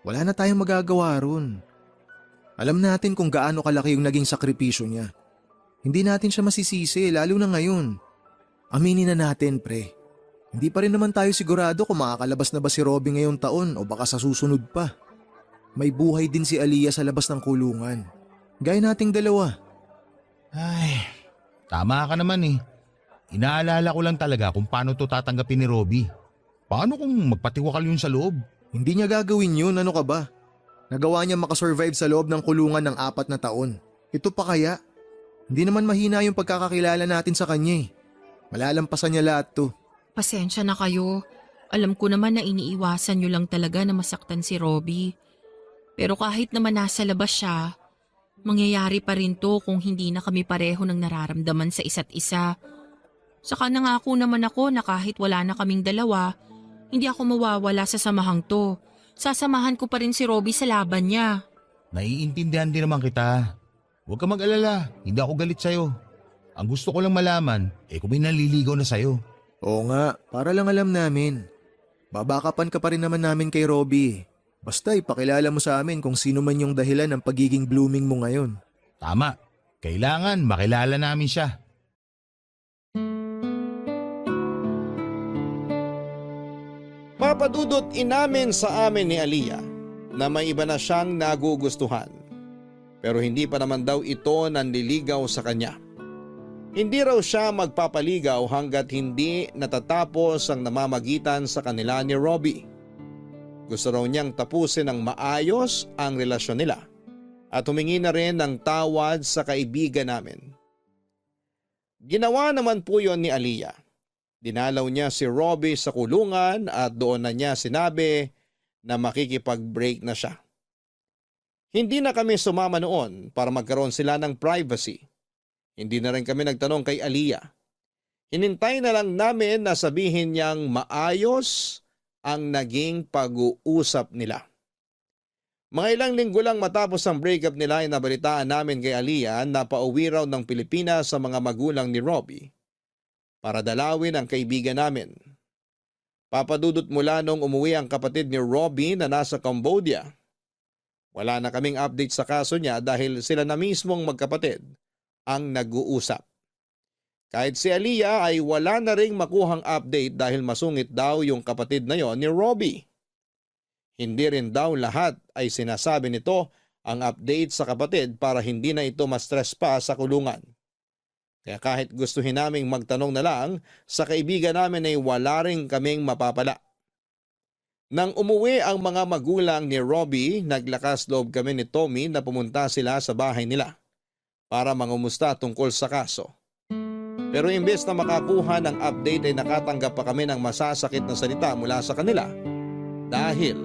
Wala na tayong magagawa ron. Alam natin kung gaano kalaki yung naging sakripisyo niya. Hindi natin siya masisisi, lalo na ngayon. Aminin na natin, pre. Hindi pa rin naman tayo sigurado kung makakalabas na ba si Robbie ngayong taon o baka sa susunod pa. May buhay din si Aliyah sa labas ng kulungan. Gaya nating dalawa. Ay, tama ka naman eh. Inaalala ko lang talaga kung paano to tatanggapin ni Robbie. Paano kung magpatiwakal yun sa loob? Hindi niya gagawin yun, ano ka ba? Nagawa niya makasurvive sa loob ng kulungan ng 4 na taon. Ito pa kaya? Hindi naman mahina yung pagkakakilala natin sa kanya eh. Malalampasan niya lahat to. Pasensya na kayo. Alam ko naman na iniiwasan nyo lang talaga na masaktan si Robbie. Pero kahit naman nasa labas siya, mangyayari pa rin to kung hindi na kami pareho ng nararamdaman sa isa't isa. Saka nangako naman ako na kahit wala na kaming dalawa, hindi ako mawawala sa samahang to. Sasamahan ko pa rin si Robbie sa laban niya. Naiintindihan din naman kita. Huwag ka mag-alala, hindi ako galit sa'yo. Ang gusto ko lang malaman, kung may naliligaw na sa'yo. Oo nga, para lang alam namin. Babakapan ka pa rin naman namin kay Robbie. Basta ipakilala mo sa amin kung sino man yung dahilan ng pagiging blooming mo ngayon. Tama, kailangan makilala namin siya. Papadudot inamin sa amin ni Aliyah na may iba na siyang nagugustuhan. Pero hindi pa naman daw ito nanliligaw sa kanya. Hindi raw siya magpapaligaw hanggat hindi natatapos ang namamagitan sa kanila ni Robbie. Gusto raw niyang tapusin ng maayos ang relasyon nila at humingi na rin ng tawad sa kaibigan namin. Ginawa naman po yon ni Aliyah. Dinalaw niya si Robbie sa kulungan at doon na niya sinabi na makikipag-break na siya. Hindi na kami sumama noon para magkaroon sila ng privacy. Hindi na rin kami nagtanong kay Aliyah. Hinintay na lang namin na sabihin niyang maayos ang naging pag-uusap nila. Mga ilang linggo lang matapos ang breakup nila ay nabalitaan namin kay Aliyah na pauwi raw ng Pilipinas sa mga magulang ni Robbie para dalawin ang kaibigan namin. Papadudot mula nung umuwi ang kapatid ni Robbie na nasa Cambodia. Wala na kaming update sa kaso niya dahil sila na mismong magkapatid ang nag-uusap. Kahit si Aliyah ay wala na ring makuhang update dahil masungit daw yung kapatid na yon ni Robbie. Hindi rin daw lahat ay sinasabi nito ang update sa kapatid para hindi na ito ma-stress pa sa kulungan. Kaya kahit gustuhin naming magtanong na lang, sa kaibigan namin ay wala rin kaming mapapala. Nang umuwi ang mga magulang ni Robbie, naglakas loob kami ni Tommy na pumunta sila sa bahay nila. para mangumusta tungkol sa kaso. Pero imbes na makakuha ng update ay nakatanggap pa kami ng masasakit na salita mula sa kanila dahil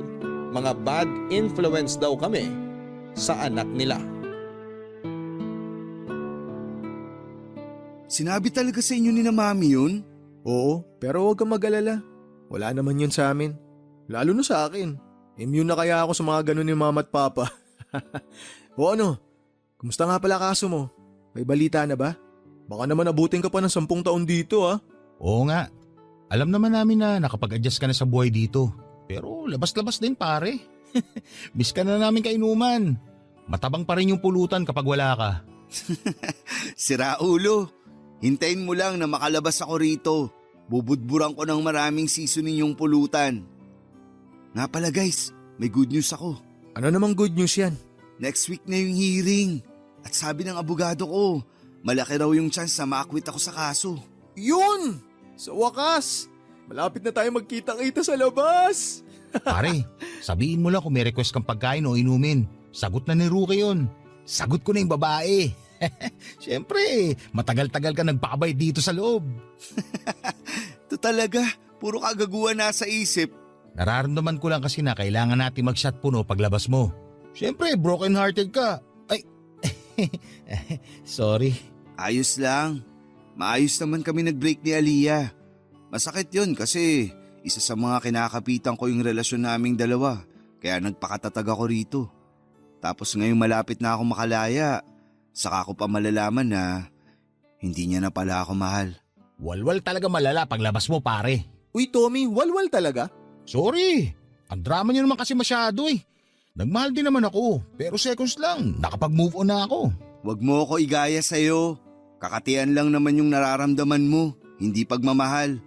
mga bad influence daw kami sa anak nila. Sinabi talaga sa inyo ni na mami yun? Oo, pero huwag kang mag-alala. Wala naman yun sa amin. Lalo na sa akin. Immune na kaya ako sa mga ganun ni mama at papa. O ano? Kumusta nga pala kaso mo? May balita na ba? Baka naman abutin ka pa ng 10 taon dito ah. Oo nga. Alam naman namin na nakapag-adjust ka na sa buhay dito. Pero labas-labas din pare. Miss ka na namin kainuman. Matabang pa rin yung pulutan kapag wala ka. Sira ulo. Hintayin mo lang na makalabas ako rito. Bubudburan ko ng maraming seasoning yung pulutan. Nga pala guys, may good news ako. Ano namang good news yan? Next week na yung hearing. At sabi ng abogado ko, malaki raw yung chance na ma-acquit ako sa kaso. Yun! Sa wakas! Malapit na tayo magkita-kita sa labas! Pare, sabihin mo lang kung may request kang pagkain o inumin. Sagot na ni Rookie yun. Sagot ko na yung babae. Siyempre, matagal-tagal ka nagpakabay dito sa loob. Ito talaga, puro kagaguhan nasa isip. Nararamdaman ko lang kasi na kailangan natin mag-shot puno paglabas mo. Siyempre, broken-hearted ka. Ay, sorry. Ayos lang. Maayos naman kami nag-break ni Aliyah. Masakit yun kasi isa sa mga kinakapitan ko yung relasyon naming dalawa. Kaya nagpakatatag ako rito. Tapos ngayong malapit na ako makalaya, saka ko pa malalaman na hindi niya na pala ako mahal. Walwal talaga malala paglabas mo pare. Uy Tommy, walwal talaga? Sorry, ang drama niyo naman kasi masyado eh. Nagmahal din naman ako, pero seconds lang, nakapag-move on na ako. Huwag mo ako igaya sa'yo. Kakatian lang naman yung nararamdaman mo, hindi pagmamahal.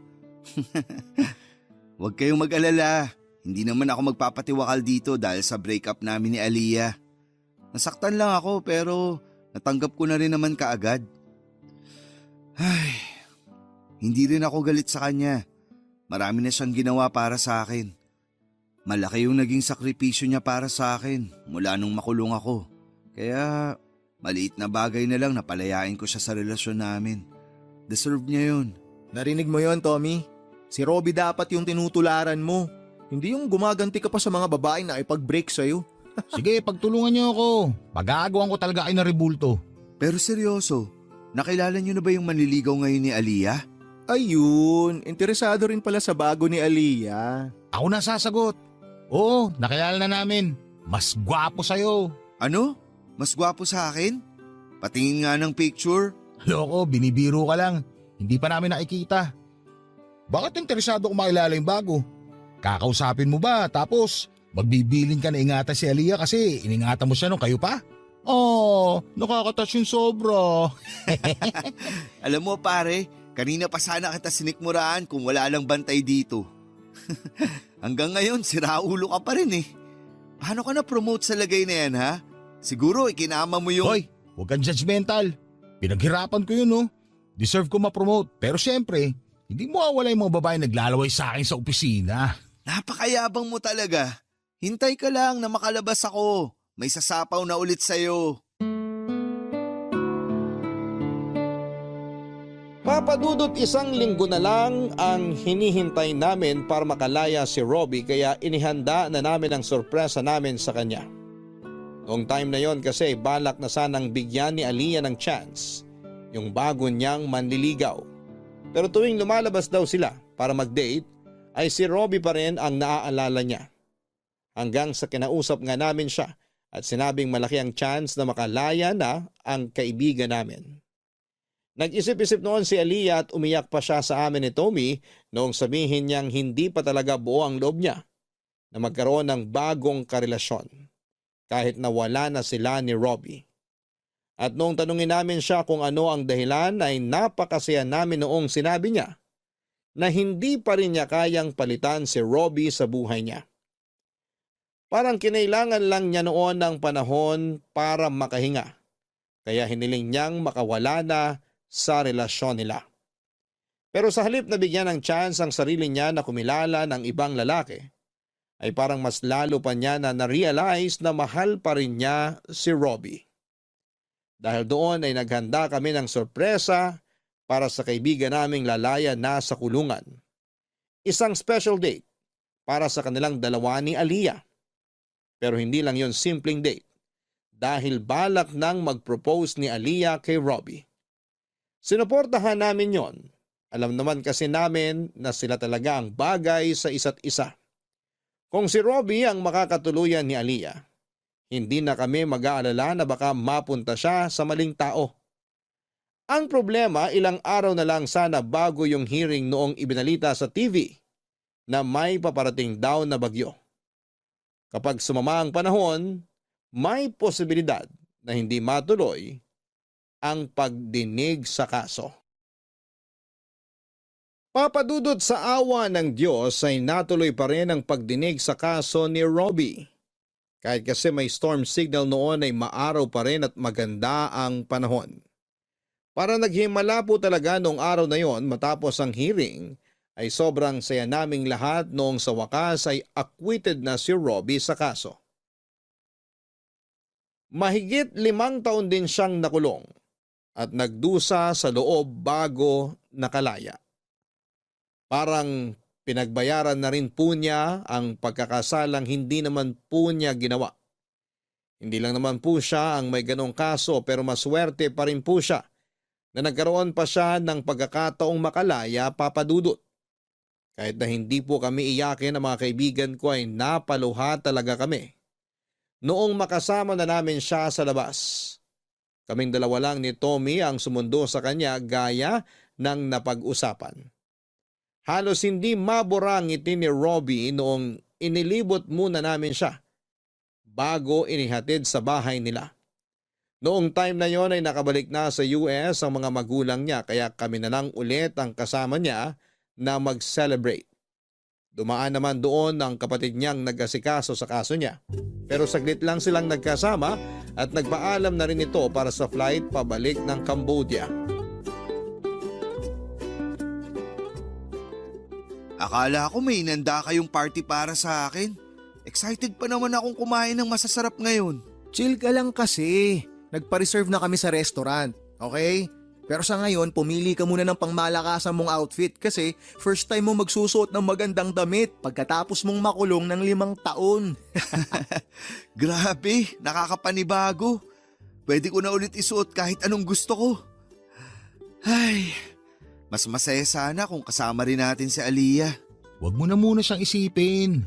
Huwag kayong mag-alala. Hindi naman ako magpapatiwakal dito dahil sa breakup namin ni Aliyah. Nasaktan lang ako pero natanggap ko na rin naman kaagad. Ay, hindi rin ako galit sa kanya. Marami na siyang ginawa para sa akin. Malaki yung naging sakripisyo niya para sa akin mula nung makulong ako. Kaya maliit na bagay na lang na palayain ko siya sa relasyon namin. Deserve niya yun. Narinig mo yon Tommy? Si Robby dapat yung tinutularan mo. Hindi yung gumaganti ka pa sa mga babae na ipag-break sa'yo. Sige, pagtulungan niyo ako. Pag-aagawan ko talaga kayo na rebulto. Pero seryoso, nakilala niyo na ba yung manliligaw ngayon ni Aliyah? Ayun, interesado rin pala sa bago ni Aliyah. Ako na sasagot. Oo, nakilala na namin. Mas gwapo sa'yo. Ano? Mas gwapo sa akin? Patingin nga ng picture. Loko, binibiro ka lang. Hindi pa namin nakikita. Bakit interesado kung makilala yung bago? Kakausapin mo ba tapos magbibiling ka na ingatan si Aliyah kasi iningatan mo siya nung kayo pa? Oh, nakakatouch yung sobra. Alam mo pare, kanina pa sana kita sinikmuraan kung wala lang bantay dito. Hanggang ngayon, siraulo ka pa rin eh. Paano ka na-promote sa lagay na yan ha? Siguro ikinama mo yung… Hoy, huwag kang judgmental. Pinaghirapan ko yun, no? Deserve ko ma-promote. Pero syempre, hindi mo awala yung mga babae naglalaway sa akin sa opisina. Napakayabang mo talaga. Hintay ka lang na makalabas ako. May sasapaw na ulit sa'yo. Papadudot 1 linggo na lang ang hinihintay namin para makalaya si Robby kaya inihanda na namin ang sorpresa namin sa kanya. Noong time na yon kasi balak na sanang bigyan ni Aliyah ng chance yung bago niyang manliligaw. Pero tuwing lumalabas daw sila para mag-date ay si Robby pa rin ang naaalala niya. Hanggang sa kinausap nga namin siya at sinabing malaki ang chance na makalaya na ang kaibigan namin. Nag-isip-isip noon si Aliyah at umiyak pa siya sa amin ni Tommy noong sabihin niyang hindi pa talaga buo ang loob niya na magkaroon ng bagong karelasyon kahit na wala na sila ni Robby. At noong tanungin namin siya kung ano ang dahilan ay napakasaya namin noong sinabi niya na hindi pa rin niya kayang palitan si Robby sa buhay niya. Parang kinailangan lang niya noon ng panahon para makahinga kaya hiniling niyang makawala na sa relasyon nila. Pero sa halip na bigyan ng chance ang sarili niya na kumilala ng ibang lalaki, ay parang mas lalo pa niya na na-realize na mahal pa rin niya si Robby. Dahil doon ay naghanda kami ng sorpresa para sa kaibigan naming lalaya na sa kulungan. Isang special date para sa kanilang dalawa ni Aliyah. Pero hindi lang yon simpleng date dahil balak nang mag-propose ni Aliyah kay Robbie. Sinuportahan namin yon. Alam naman kasi namin na sila talaga ang bagay sa isa't isa. Kung si Robbie ang makakatuluyan ni Aliyah, hindi na kami mag-aalala na baka mapunta siya sa maling tao. Ang problema, ilang araw na lang sana bago yung hearing noong ibinalita sa TV na may paparating daw na bagyo. Kapag sumama ang panahon, may posibilidad na hindi matuloy ang pagdinig sa kaso. Papadudot sa awa ng Diyos ay natuloy pa rin ang pagdinig sa kaso ni Robbie. Kahit kasi may storm signal noon ay maaraw pa rin at maganda ang panahon. Para naghimala po talaga noong araw na yon matapos ang hearing ay sobrang saya naming lahat noong sa wakas ay acquitted na si Robbie sa kaso. Mahigit 5 taon din siyang nakulong at nagdusa sa loob bago nakalaya. Parang pinagbayaran na rin po niya ang pagkakasalang hindi naman po niya ginawa. Hindi lang naman po siya ang may ganong kaso pero maswerte pa rin po siya na nagkaroon pa siya ng pagkakataong makalaya, Papa Dudut. Kahit na hindi po kami iyakin ng mga kaibigan ko ay napaluha talaga kami. Noong makasama na namin siya sa labas. Kaming dalawa lang ni Tommy ang sumundo sa kanya gaya ng napag-usapan. Halos hindi mabura ang ngiti ni Robbie noong inilibot muna namin siya bago inihatid sa bahay nila. Noong time na yon ay nakabalik na sa US ang mga magulang niya kaya kami na lang ulit ang kasama niya na mag-celebrate. Dumaan naman doon ang kapatid niyang nag-asikaso sa kaso niya. Pero saglit lang silang nagkasama at nagpaalam na rin ito para sa flight pabalik ng Cambodia. Akala ko may inanda kayong party para sa akin. Excited pa naman akong kumain ng masasarap ngayon. Chill ka lang kasi. Nagpa-reserve na kami sa restaurant, okay? Pero sa ngayon, pumili ka muna ng pangmalakasan mong outfit kasi first time mo magsusuot ng magandang damit pagkatapos mong makulong ng 5 taon. Grabe, nakakapanibago. Pwede ko na ulit isuot kahit anong gusto ko. Ay, mas masaya sana kung kasama rin natin si Aliyah. Huwag mo na muna siyang isipin.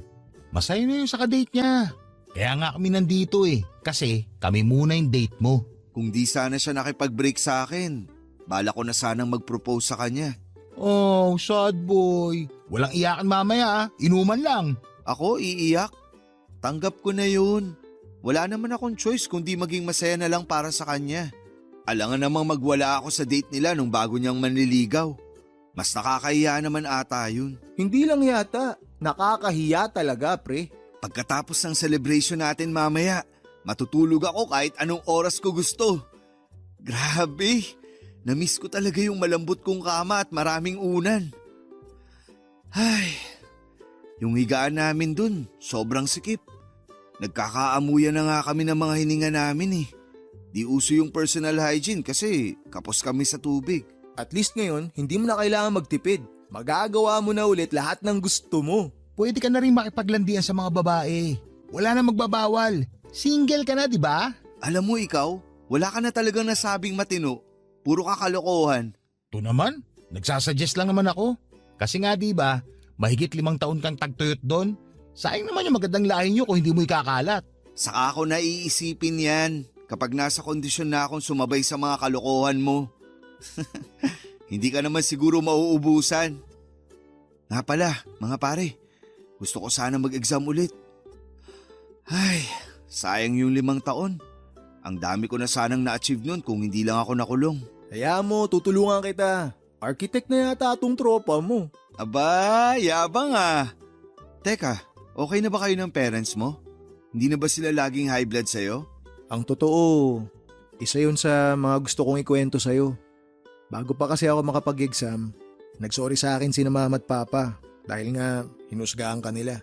Masaya na yun sa kadate niya. Kaya nga kami nandito kasi kami muna yung date mo. Kung di sana siya nakipag-break sa akin, bala ko na sanang mag-propose sa kanya. Oh, sad boy. Walang iyakan mamaya inuman lang. Ako iiyak? Tanggap ko na yun. Wala naman akong choice kundi maging masaya na lang para sa kanya. Alangan namang magwala ako sa date nila nung bago niyang manliligaw. Mas nakakahiya naman ata yun. Hindi lang yata, nakakahiya talaga pre. Pagkatapos ng celebration natin mamaya, matutulog ako kahit anong oras ko gusto. Grabe, namiss ko talaga yung malambot kong kama at maraming unan. Ay, yung higaan namin dun, sobrang sikip. Nagkakaamuyan na nga kami ng mga hininga namin. Di uso yung personal hygiene kasi kapos kami sa tubig. At least ngayon, hindi mo na kailangan magtipid. Magagawa mo na ulit lahat ng gusto mo. Pwede ka na rin makipaglandian sa mga babae. Wala na magbabawal. Single ka na, di ba? Alam mo ikaw, wala ka na talagang nasabing matino. Puro kakalokohan. Ito naman, nagsasuggest lang naman ako. Kasi nga di ba, mahigit 5 taon kang tagtuyot doon. Sayang naman yung magandang lahi nyo kung hindi mo ikakalat. Saka ako naiisipin yan kapag nasa kondisyon na akong sumabay sa mga kalokohan mo. Hindi ka naman siguro mauubusan. Nga pala, mga pare, gusto ko sana mag-exam ulit. Ay, sayang yung 5 taon. Ang dami ko na sanang na-achieve nun kung hindi lang ako nakulong. Kaya mo, tutulungan kita. Architect na yata atong tropa mo. Aba, yabang ah. Teka, okay na ba kayo ng parents mo? Hindi na ba sila laging high blood sa'yo? Ang totoo, isa yun sa mga gusto kong ikwento sa'yo. Bago pa kasi ako makapag-exam, nagsorry sa akin si mama at papa dahil nga hinusgaan kanila.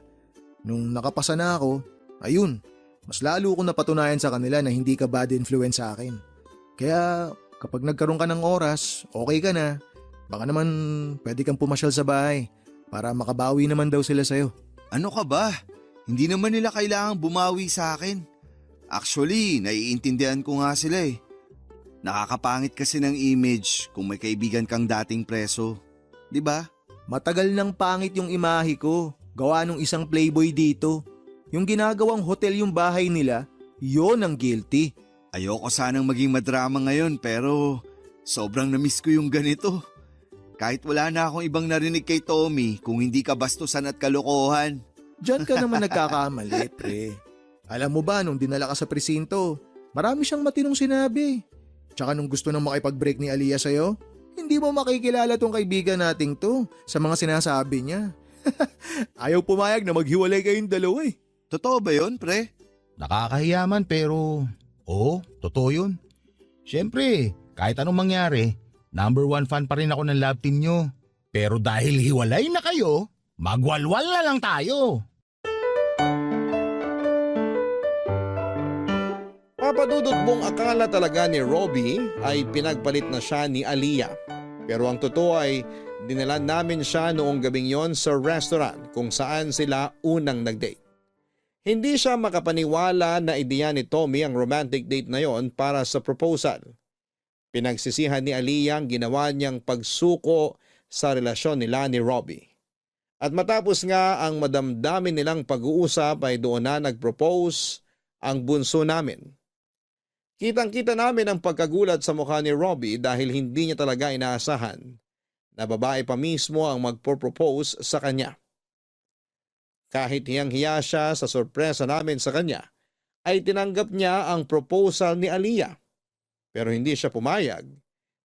Nung nakapasa na ako, ayun, mas lalo ko napatunayan sa kanila na hindi ka bad influence sa akin. Kaya kapag nagkaroon ka ng oras, okay ka na. Baka naman pwede kang pumasyal sa bahay para makabawi naman daw sila sa'yo. Ano ka ba? Hindi naman nila kailangang bumawi sa akin. Actually, naiintindihan ko nga sila eh. Nakakapangit kasi ng image kung may kaibigan kang dating preso. 'Di ba? Matagal nang pangit yung imahe ko. Gawa nung isang playboy dito. Yung ginagawang hotel yung bahay nila, yon ang guilty. Ayoko sanang maging madrama ngayon pero sobrang namiss ko yung ganito. Kahit wala na akong ibang narinig kay Tommy kung hindi ka bastusan at kalokohan. Diyan ka naman nagkakamali, pre. Alam mo ba, nung dinala ka sa presinto, marami siyang matinong sinabi. Tsaka nung gusto nang makipag-break ni Aliyah sa'yo, hindi mo makikilala tong kaibigan nating to sa mga sinasabi niya. Ayaw pumayag na maghiwalay kayong dalawa eh. Totoo ba yun, pre? Nakakahiya man pero oo, totoo yun. Siyempre, kahit anong mangyari, number 1 fan pa rin ako ng love team nyo. Pero dahil hiwalay na kayo, magwalwal na lang tayo. Papadudot mong akala talaga ni Robbie ay pinagpalit na siya ni Aliyah. Pero ang totoo ay dinala namin siya noong gabing yon sa restaurant kung saan sila unang nag-date. Hindi siya makapaniwala na ideya ni Tommy ang romantic date na yon para sa proposal. Pinagsisihan ni Aliyah ang ginawa niyang pagsuko sa relasyon nila ni Robbie. At matapos nga ang madamdamin nilang pag-uusap ay doon na nag-propose ang bunso namin. Kitang-kita namin ang pagkagulat sa mukha ni Robbie dahil hindi niya talaga inaasahan na babae pa mismo ang magpropose sa kanya. Kahit hiyang-hiya siya sa sorpresa namin sa kanya, ay tinanggap niya ang proposal ni Aliyah. Pero hindi siya pumayag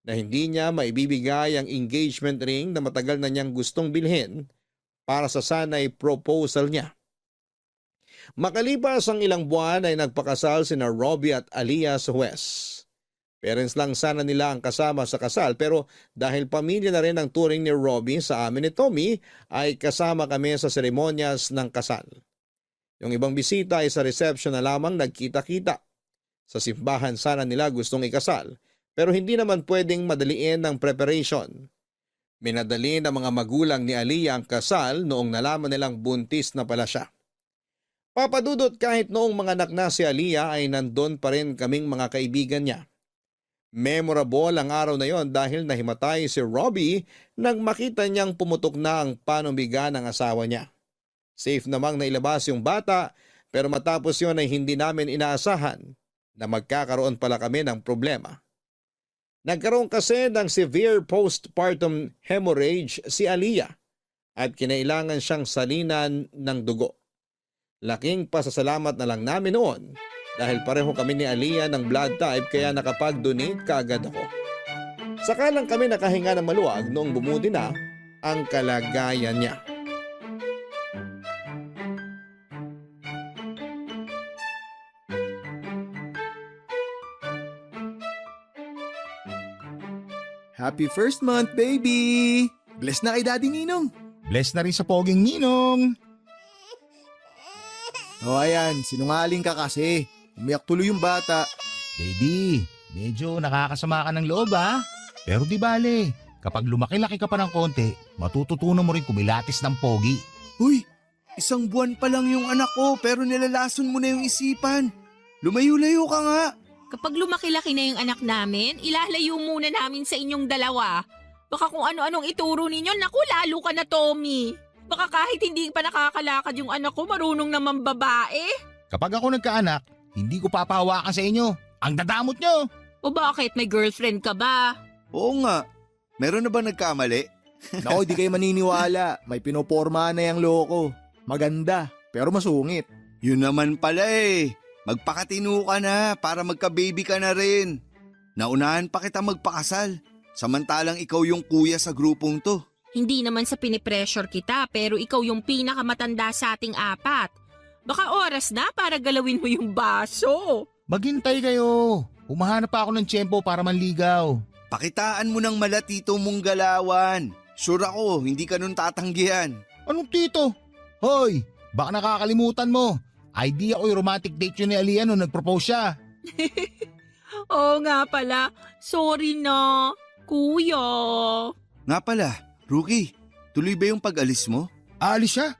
na hindi niya maibibigay ang engagement ring na matagal na niyang gustong bilhin para sa sanay proposal niya. Makalipas ang ilang buwan ay nagpakasal sina Robbie at Aliyah sa Huwes. Parents lang sana nila ang kasama sa kasal pero dahil pamilya na rin ang touring ni Robbie sa amin ni Tommy ay kasama kami sa seremonyas ng kasal. Yung ibang bisita ay sa reception na lamang nagkita-kita. Sa simbahan sana nila gustong ikasal pero hindi naman pwedeng madaliin ng preparation. Minadali ng mga magulang ni Aliyah ang kasal noong nalaman nilang buntis na pala siya. Papadudot kahit noong mga anak na si Aliyah ay nandun pa rin kaming mga kaibigan niya. Memorable ang araw na yon dahil nahimatay si Robbie nang makita niyang pumutok na ang panubigan ng asawa niya. Safe namang nailabas yung bata pero matapos yon ay hindi namin inaasahan na magkakaroon pala kami ng problema. Nagkaroon kasi ng severe postpartum hemorrhage si Aliyah at kinailangan siyang salinan ng dugo. Laking pasasalamat na lang namin noon dahil pareho kami ni Aliyah ng blood type kaya nakapag-donate kaagad ako. Saka lang kami nakahinga ng maluwag noong bumudi na ang kalagayan niya. Happy first month, baby! Bless na kay Daddy Ninong! Bless na rin sa poging ninong. O ayan, sinungaling ka kasi. Umiyak tuloy yung bata. Baby, medyo nakakasama ka ng loob ha. Pero di bale, kapag lumaki-laki ka pa ng konti, matututunan mo rin kumilatis ng pogi. Uy, 1 buwan pa lang yung anak ko pero nilalason mo na yung isipan. Lumayo-layo ka nga. Kapag lumaki-laki na yung anak namin, ilalayo muna namin sa inyong dalawa. Baka kung ano-anong ituro ninyo, naku lalo ka na Tommy. Baka kahit hindi pa nakakalakad yung anak ko, marunong naman babae. Kapag ako nagkaanak, hindi ko papahawakan sa inyo. Ang dadamot nyo. O bakit may girlfriend ka ba? Oo nga. Meron na ba nagkamali? Naku, di kayo maniniwala. May pinoporma na yung loko. Maganda, pero masungit. Yun naman pala eh. Magpakatino ka na para magka-baby ka na rin. Naunahan pa kita magpakasal. Samantalang ikaw yung kuya sa grupong to. Hindi naman sa pinipressure kita pero ikaw yung pinakamatanda sa ating 4. Baka oras na para galawin mo yung baso. Maghintay kayo. Humahanap pa ako ng tiyempo para manligaw. Pakitaan mo ng malatito mong galawan. Sure ako, hindi ka nun tatanggihan. Anong tito? Hoy, baka nakakalimutan mo. Idea ko yung romantic date yun ni Aliyah nung nag-propose siya. Oo nga pala. Sorry na, kuya. Nga pala, Rookie, tuloy ba yung pag-alis mo? Aalis siya?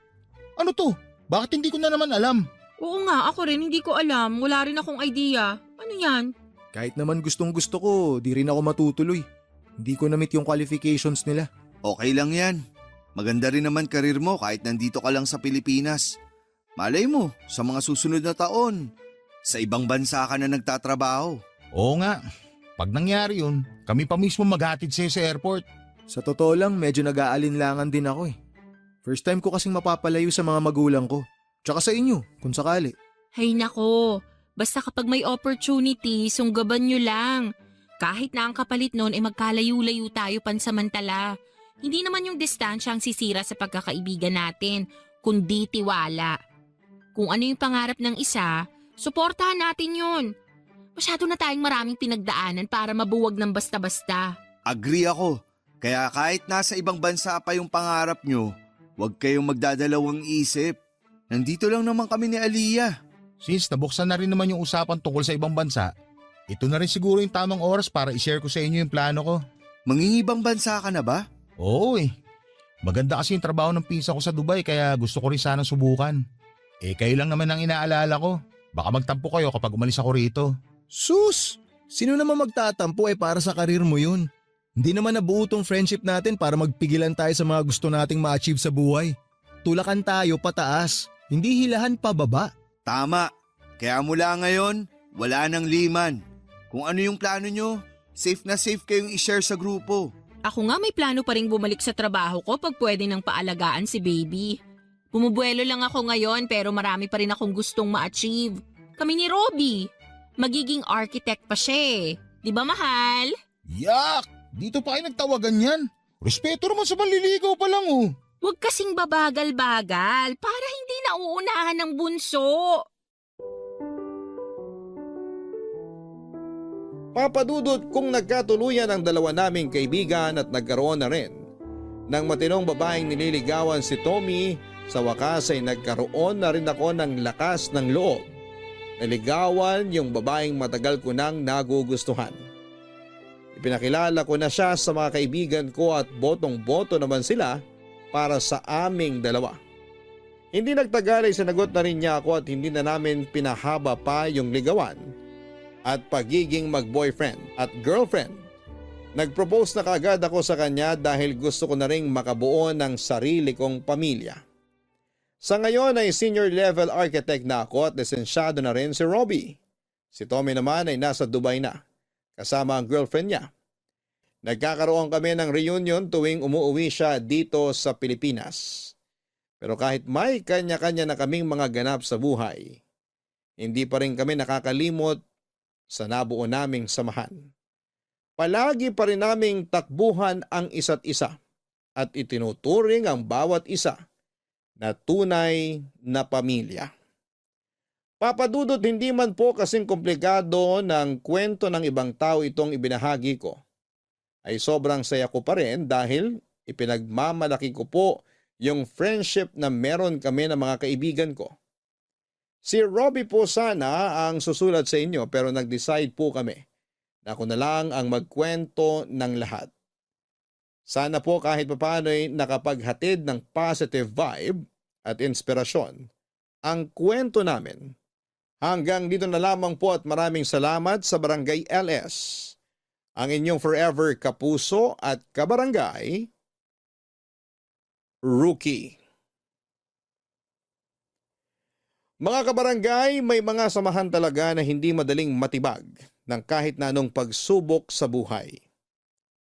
Ano to? Bakit hindi ko na naman alam? Oo nga, ako rin hindi ko alam. Wala rin akong idea. Ano yan? Kahit naman gustong gusto ko, di rin ako matutuloy. Hindi ko na-meet yung qualifications nila. Okay lang yan. Maganda rin naman karir mo kahit nandito ka lang sa Pilipinas. Malay mo, sa mga susunod na taon, sa ibang bansa ka na nagtatrabaho. Oo nga. Pag nangyari yun, kami pa mismo maghatid sa'yo sa airport. Sa totoo lang, medyo nag-aalinlangan din ako eh. First time ko kasing mapapalayo sa mga magulang ko. Tsaka sa inyo, kung sakali. Hay nako, basta kapag may opportunity, sunggaban nyo lang. Kahit na ang kapalit nun ay magkalayo-layo tayo pansamantala. Hindi naman yung distansya ang sisira sa pagkakaibigan natin, kundi tiwala. Kung ano yung pangarap ng isa, suportahan natin yun. Masyado na tayong maraming pinagdaanan para mabuwag ng basta-basta. Agree ako. Kaya kahit nasa ibang bansa pa yung pangarap nyo, huwag kayong magdadalawang isip. Nandito lang naman kami ni Aliyah. Since nabuksan na rin naman yung usapan tungkol sa ibang bansa, ito na rin siguro yung tamang oras para i-share ko sa inyo yung plano ko. Mangingibang bansa ka na ba? Oo eh. Maganda kasi yung trabaho ng pinsa ko sa Dubai kaya gusto ko rin sanang subukan. Kayo lang naman ang inaalala ko. Baka magtampo kayo kapag umalis ako rito. Sus! Sino naman magtatampo para sa karir mo yun? Hindi naman nabuo tong friendship natin para magpigilan tayo sa mga gusto nating ma-achieve sa buhay. Tulakan tayo pataas, hindi hilahan pababa. Tama. Kaya mula ngayon, wala nang liman. Kung ano yung plano nyo, safe na safe kayong i-share sa grupo. Ako nga may plano pa rin bumalik sa trabaho ko pag pwede nang paalagaan si baby. Bumubuelo lang ako ngayon pero marami pa rin akong gustong ma-achieve. Kami ni Robby. Magiging architect pa siya eh. Di ba mahal? Yak! Dito pa kayo nagtawagan yan. Respeto naman sa manliligaw pa lang oh. Huwag kasing babagal-bagal para hindi nauunahan ng bunso. Papadudot kung nagkatuluyan ang dalawa naming kaibigan at nagkaroon na rin ng matinong babaeng nililigawan si Tommy, sa wakas ay nagkaroon na rin ako ng lakas ng loob. Naligawan yung babaeng matagal ko nang nagugustuhan. Ipinakilala ko na siya sa mga kaibigan ko at botong-boto naman sila para sa aming dalawa. Hindi nagtagal ay sinagot na rin niya ako at hindi na namin pinahaba pa yung ligawan at pagiging mag-boyfriend at girlfriend. Nag-propose na kaagad ako sa kanya dahil gusto ko na ring makabuo ng sarili kong pamilya. Sa ngayon ay senior level architect na ako at lisensyado na rin si Robby. Si Tommy naman ay nasa Dubai na, kasama ang girlfriend niya. Nagkakaroon kami ng reunion tuwing umuwi siya dito sa Pilipinas. Pero kahit may kanya-kanya na kaming mga ganap sa buhay, hindi pa rin kami nakakalimot sa nabuo naming samahan. Palagi pa rin naming takbuhan ang isa't isa at itinuturing ang bawat isa na tunay na pamilya. Papadudot hindi man po kasing komplikado ng kwento ng ibang tao itong ibinahagi ko, ay sobrang saya ko pa rin dahil ipinagmamalaki ko po yung friendship na meron kami ng mga kaibigan ko. Si Robby po sana ang susulat sa inyo pero nag-decide po kami na ako na lang ang magkwento ng lahat. Sana po kahit papaano ay nakapaghatid ng positive vibe at inspirasyon ang kwento namin. Hanggang dito na lamang po at maraming salamat sa Barangay LS. Ang inyong forever kapuso at kabarangay, Rookie. Mga kabarangay, may mga samahan talaga na hindi madaling matibag ng kahit na anong pagsubok sa buhay.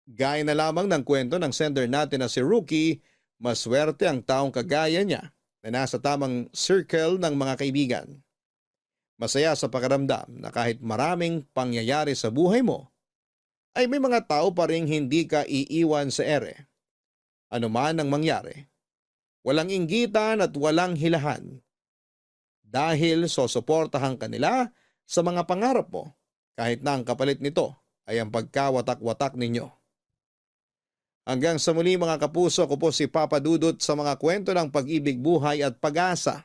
Gaya na lamang ng kwento ng sender natin na si Rookie, maswerte ang taong kagaya niya na nasa tamang circle ng mga kaibigan. Masaya sa pakiramdam na kahit maraming pangyayari sa buhay mo, ay may mga tao pa ring hindi ka iiwan sa ere. Ano man ang mangyari, walang inggitan at walang hilahan. Dahil sosuportahan ka nila sa mga pangarap mo, kahit na ang kapalit nito ay ang pagkawatak-watak ninyo. Hanggang sa muli mga kapuso, ko po si Papa Dudut sa mga kwento ng pag-ibig, buhay at pag-asa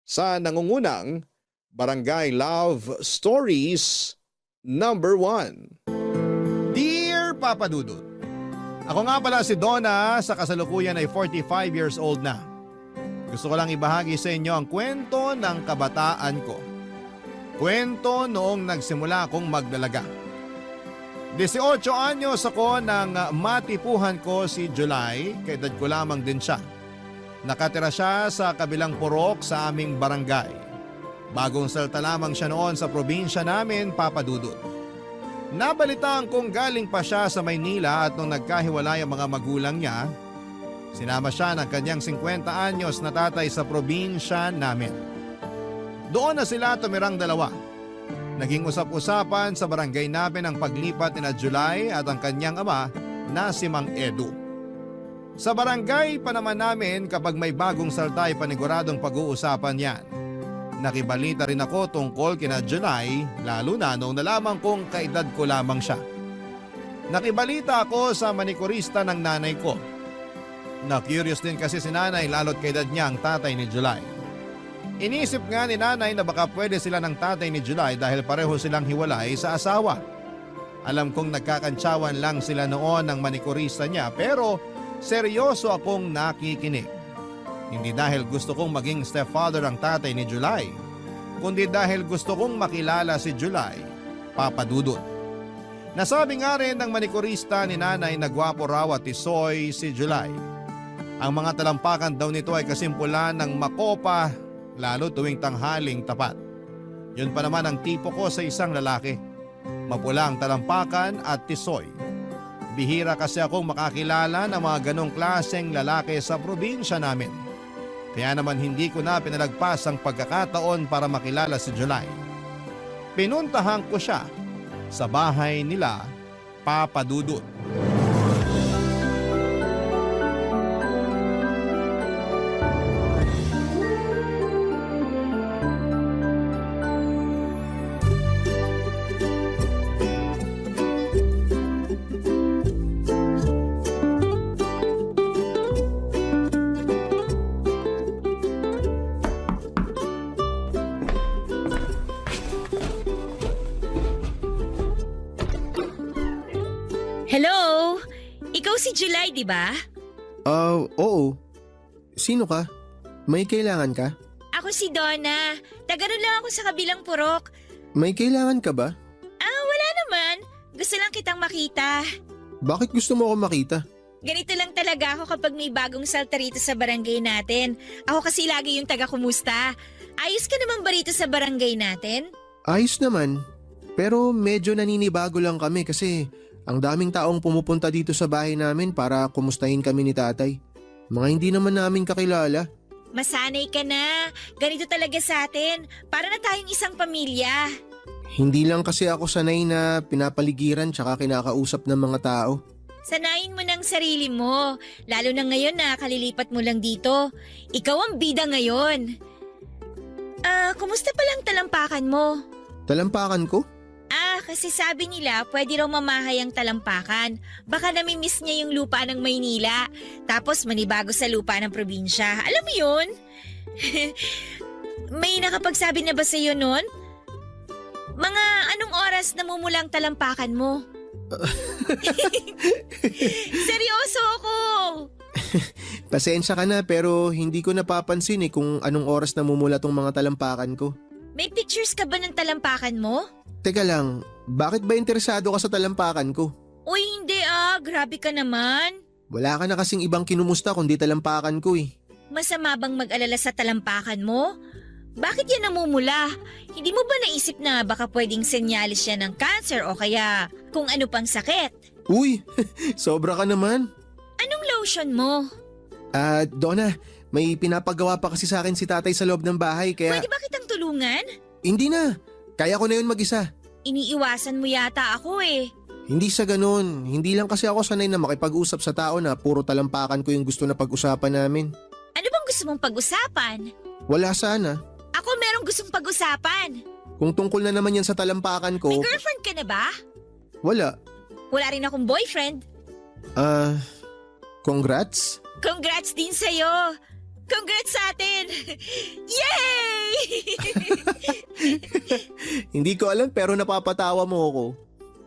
sa nangungunang Barangay Love Stories Number 1. Dear Papa Dudut, ako nga pala si Donna, sa kasalukuyan ay 45 years old na. Gusto ko lang ibahagi sa inyo ang kwento ng kabataan ko. Kwento noong nagsimula akong magdalaga. 18 anyos ako nang matipuhan ko si July, kaedad ko lamang din siya. Nakatira siya sa kabilang purok sa aming barangay. Bagong salta lamang siya noon sa probinsya namin, Papa Dudut. Nabalitaan kong galing pa siya sa Maynila at nung nagkahiwalay ang mga magulang niya, sinama siya ng kanyang 50 anyos na tatay sa probinsya namin. Doon na sila tumirang dalawa. Naging usap-usapan sa barangay namin ang paglipat ni July at ang kanyang ama na si Mang Edu. Sa barangay pa naman namin kapag may bagong salta ay paniguradong pag-uusapan yan. Nakibalita rin ako tungkol kina July, lalo na nung nalaman kong kaedad ko lamang siya. Nakibalita ako sa manikurista ng nanay ko. Na-curious din kasi si nanay lalo't kaedad niya ang tatay ni July. Inisip nga ni nanay na baka pwede sila ng tatay ni July dahil pareho silang hiwalay sa asawa. Alam kong nagkakantsawan lang sila noon ng manikurista niya pero seryoso akong nakikinig. Hindi dahil gusto kong maging stepfather ang tatay ni July, kundi dahil gusto kong makilala si July, Papa Dudut. Nasabi nga rin ng manikurista ni nanay na gwapo raw at tisoy si July. Ang mga talampakan daw nito ay kasimpulan ng makopa, lalo tuwing tanghaling tapat. Yun pa naman ang tipo ko sa isang lalaki. Mapula ang talampakan at tisoy. Bihira kasi akong makakilala ng mga ganong klaseng lalaki sa probinsya namin. Kaya naman hindi ko na pinalagpas ang pagkakataon para makilala si July. Pinuntahan ko siya sa bahay nila, Papa Dudut. Hello? Ikaw si July, di ba? Oo. Sino ka? May kailangan ka? Ako si Donna. Tagaroon lang ako sa kabilang purok. May kailangan ka ba? Wala naman. Gusto lang kitang makita. Bakit gusto mo ako makita? Ganito lang talaga ako kapag may bagong salta rito sa barangay natin. Ako kasi lagi yung taga-kumusta. Ayos ka naman ba rito sa barangay natin? Ayos naman. Pero medyo naninibago lang kami kasi ang daming taong pumupunta dito sa bahay namin para kumustahin kami ni tatay. Mga hindi naman namin kakilala. Masanay ka na. Ganito talaga sa atin. Para na tayong isang pamilya. Hindi lang kasi ako sanay na pinapaligiran tsaka kinakausap ng mga tao. Sanayin mo ng sarili mo. Lalo na ngayon na kalilipat mo lang dito. Ikaw ang bida ngayon. Kumusta palang talampakan mo? Talampakan ko? Kasi sabi nila pwede raw mamahay ang talampakan. Baka namimiss niya yung lupa ng Maynila. Tapos manibago sa lupa ng probinsya. Alam mo yun? May nakapagsabi na ba sa'yo nun? Mga anong oras namumulang talampakan mo? Seryoso ako! Pasensya ka na pero hindi ko napapansin kung anong oras namumula tong mga talampakan ko. May pictures ka ba ng talampakan mo? Teka lang, bakit ba interesado ka sa talampakan ko? Uy, hindi grabe ka naman. Wala ka na kasing ibang kinumusta kundi talampakan ko Masama bang mag-alala sa talampakan mo? Bakit yan namumula? Hindi mo ba naisip na baka pwedeng senyalis yan ng cancer o kaya kung ano pang sakit? Uy, sobra ka naman. Anong lotion mo? Donna, may pinapagawa pa kasi sa akin si tatay sa loob ng bahay kaya… Pwede ba kitang tulungan? Hindi na, kaya ko na yun mag-isa. Iniiwasan mo yata ako Hindi sa ganun, hindi lang kasi ako sanay na makipag-usap sa tao na puro talampakan ko yung gusto na pag-usapan namin. Ano bang gusto mong pag-usapan? Wala sana. Ako merong gustong pag-usapan. Kung tungkol na naman yan sa talampakan ko… May girlfriend ka na ba? Wala. Wala rin akong boyfriend. Congrats? Congrats din sa'yo. Congrats sa atin! Yay! Hindi ko alam pero napapatawa mo ako.